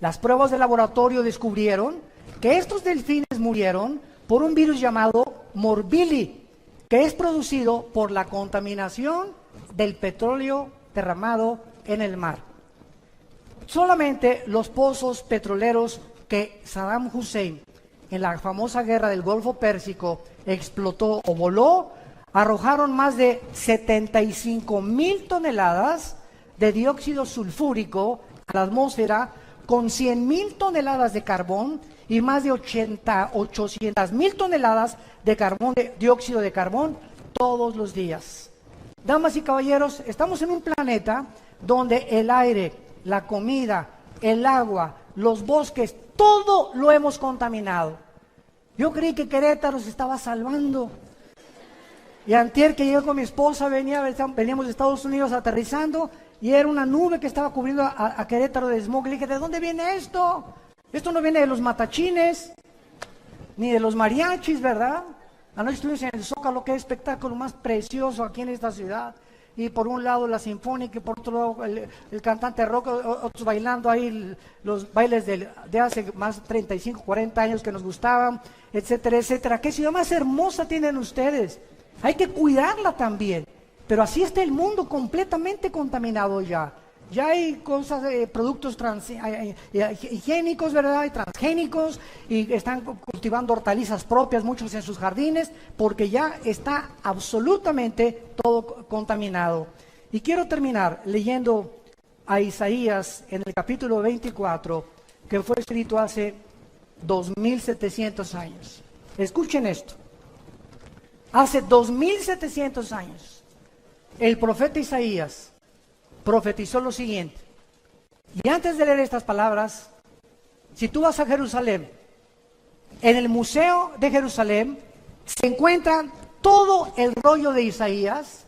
Las pruebas de laboratorio descubrieron que estos delfines murieron por un virus llamado Morbilli, que es producido por la contaminación del petróleo derramado en el mar. Solamente los pozos petroleros que Saddam Hussein, en la famosa guerra del Golfo Pérsico, explotó o voló, arrojaron más de 75,000 toneladas de dióxido sulfúrico a la atmósfera, con 100,000 toneladas de carbón y más de 800,000 toneladas de dióxido de carbón todos los días. Damas y caballeros, estamos en un planeta donde el aire, la comida, el agua, los bosques, todo lo hemos contaminado. Yo creí que Querétaro se estaba salvando. Y antier que llegué con mi esposa, veníamos de Estados Unidos aterrizando, y era una nube que estaba cubriendo a Querétaro de smog. Le dije, ¿de dónde viene esto? Esto no viene de los matachines, ni de los mariachis, ¿verdad? Anoche estuvimos en el Zócalo, que es el espectáculo más precioso aquí en esta ciudad. Y por un lado la sinfónica, y por otro lado el cantante rock, otros bailando ahí los bailes de hace más de 35, 40 años que nos gustaban, etcétera, etcétera. ¿Qué ciudad más hermosa tienen ustedes? Hay que cuidarla también. Pero así está el mundo completamente contaminado ya. ya hay cosas, productos higiénicos, ¿verdad? Y transgénicos, y están cultivando hortalizas propias, muchos en sus jardines, porque ya está absolutamente todo contaminado. Y quiero terminar leyendo a Isaías en el capítulo 24, que fue escrito hace 2700 años. Escuchen esto. Hace 2700 años, el profeta Isaías profetizó lo siguiente. Y antes de leer estas palabras, si tú vas a Jerusalén, en el Museo de Jerusalén se encuentra todo el rollo de Isaías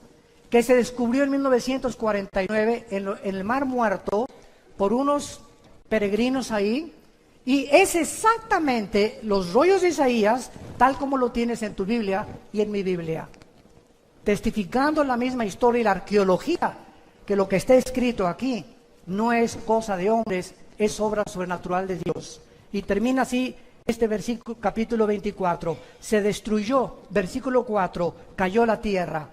que se descubrió en 1949 en el Mar Muerto por unos peregrinos ahí. Y es exactamente los rollos de Isaías, tal como lo tienes en tu Biblia y en mi Biblia, testificando la misma historia y la arqueología, que lo que está escrito aquí no es cosa de hombres, es obra sobrenatural de Dios. Y termina así este versículo, capítulo 24. Se destruyó, versículo 4, cayó la tierra.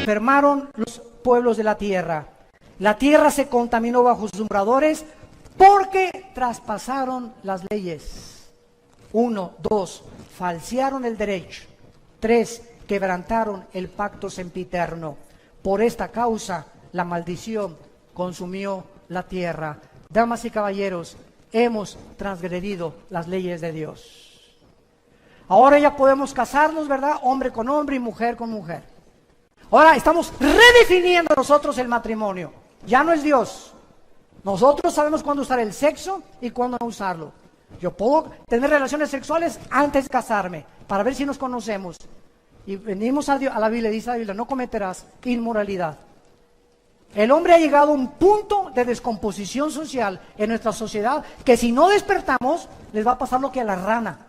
Enfermaron los pueblos de la tierra. La tierra se contaminó bajo sus moradores porque traspasaron las leyes. 1, 2, falsearon el derecho. 3, quebrantaron el pacto sempiterno. Por esta causa, la maldición consumió la tierra. Damas y caballeros, hemos transgredido las leyes de Dios. Ahora ya podemos casarnos, ¿verdad? Hombre con hombre y mujer con mujer. Ahora estamos redefiniendo nosotros el matrimonio. Ya no es Dios. Nosotros sabemos cuándo usar el sexo y cuándo no usarlo. Yo puedo tener relaciones sexuales antes de casarme, para ver si nos conocemos. Y venimos a la Biblia, dice la Biblia, no cometerás inmoralidad. El hombre ha llegado a un punto de descomposición social en nuestra sociedad, que si no despertamos, les va a pasar lo que a la rana.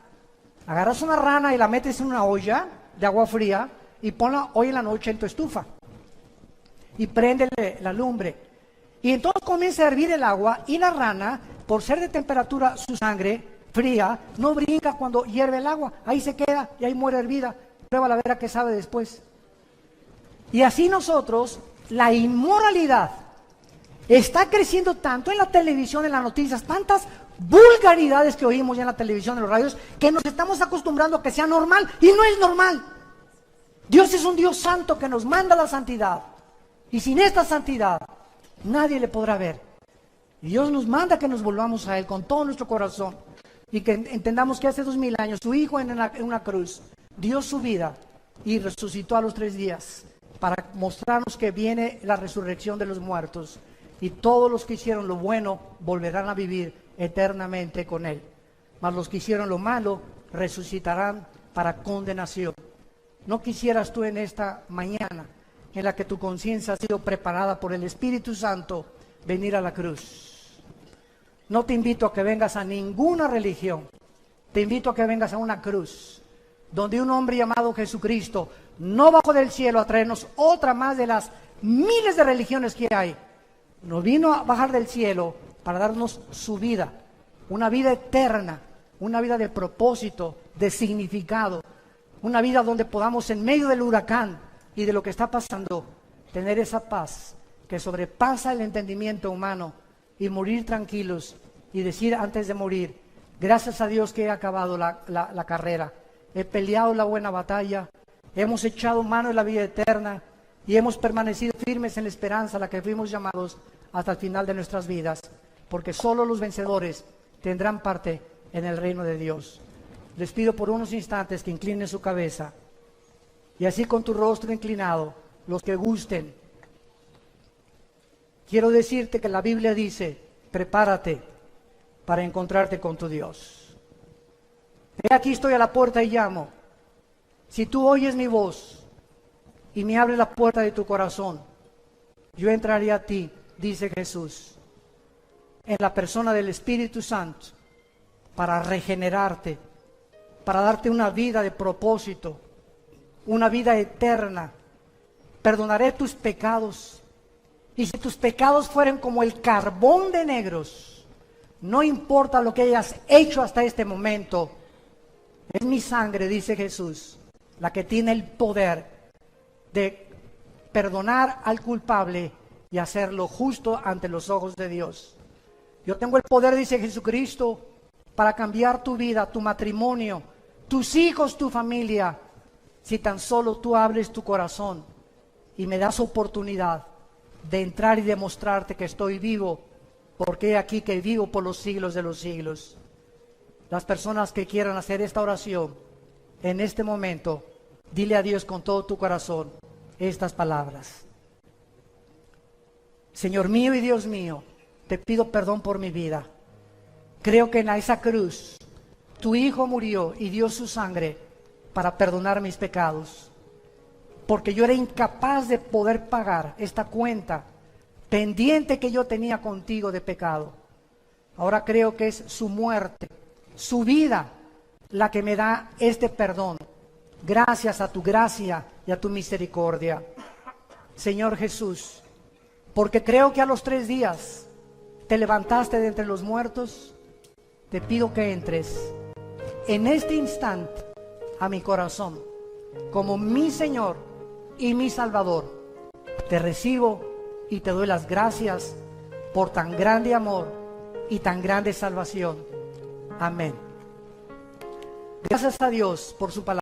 Agarras una rana y la metes en una olla de agua fría, y ponla hoy en la noche en tu estufa y préndele la lumbre, y entonces comienza a hervir el agua, y la rana, por ser de temperatura su sangre fría, no brinca cuando hierve el agua, ahí se queda y ahí muere hervida. Prueba la vera que sabe después. Y así nosotros, la inmoralidad está creciendo tanto en la televisión, en las noticias, tantas vulgaridades que oímos ya en la televisión, en los radios, que nos estamos acostumbrando a que sea normal, y no es normal. Dios es un Dios santo que nos manda la santidad, y sin esta santidad nadie le podrá ver. Y Dios nos manda que nos volvamos a Él con todo nuestro corazón, y que entendamos que hace 2000 años su Hijo en una cruz dio su vida y resucitó a los 3 días para mostrarnos que viene la resurrección de los muertos, y todos los que hicieron lo bueno volverán a vivir eternamente con Él, mas los que hicieron lo malo resucitarán para condenación. ¿No quisieras tú en esta mañana, en la que tu conciencia ha sido preparada por el Espíritu Santo, venir a la cruz? No te invito a que vengas a ninguna religión, te invito a que vengas a una cruz, donde un hombre llamado Jesucristo no bajó del cielo a traernos otra más de las miles de religiones que hay. Nos vino a bajar del cielo para darnos su vida, una vida eterna, una vida de propósito, de significado. Una vida donde podamos, en medio del huracán y de lo que está pasando, tener esa paz que sobrepasa el entendimiento humano, y morir tranquilos y decir antes de morir: gracias a Dios que he acabado la carrera, he peleado la buena batalla, hemos echado mano de la vida eterna, y hemos permanecido firmes en la esperanza a la que fuimos llamados hasta el final de nuestras vidas, porque solo los vencedores tendrán parte en el reino de Dios. Les pido por unos instantes que inclinen su cabeza, y así con tu rostro inclinado, los que gusten, quiero decirte que la Biblia dice: prepárate para encontrarte con tu Dios. He aquí estoy a la puerta y llamo. Si tú oyes mi voz y me abres la puerta de tu corazón, yo entraré a ti, dice Jesús, en la persona del Espíritu Santo, para regenerarte, para darte una vida de propósito, una vida eterna. Perdonaré tus pecados, y si tus pecados fueren como el carbón de negros, no importa lo que hayas hecho hasta este momento, es mi sangre, dice Jesús, la que tiene el poder de perdonar al culpable y hacerlo justo ante los ojos de Dios. Yo tengo el poder, dice Jesucristo, para cambiar tu vida, tu matrimonio, tus hijos, tu familia, si tan solo tú abres tu corazón y me das oportunidad de entrar y demostrarte que estoy vivo, porque he aquí que vivo por los siglos de los siglos. Las personas que quieran hacer esta oración en este momento, dile a Dios con todo tu corazón estas palabras: Señor mío y Dios mío, te pido perdón por mi vida. Creo que en esa cruz tu Hijo murió y dio su sangre para perdonar mis pecados, porque yo era incapaz de poder pagar esta cuenta pendiente que yo tenía contigo de pecado. Ahora creo que es su muerte, su vida, la que me da este perdón, gracias a tu gracia y a tu misericordia. Señor Jesús, porque creo que a los 3 días te levantaste de entre los muertos, te pido que entres en este instante a mi corazón como mi Señor y mi Salvador. Te recibo y te doy las gracias por tan grande amor y tan grande salvación. Amén. Gracias a Dios por su palabra.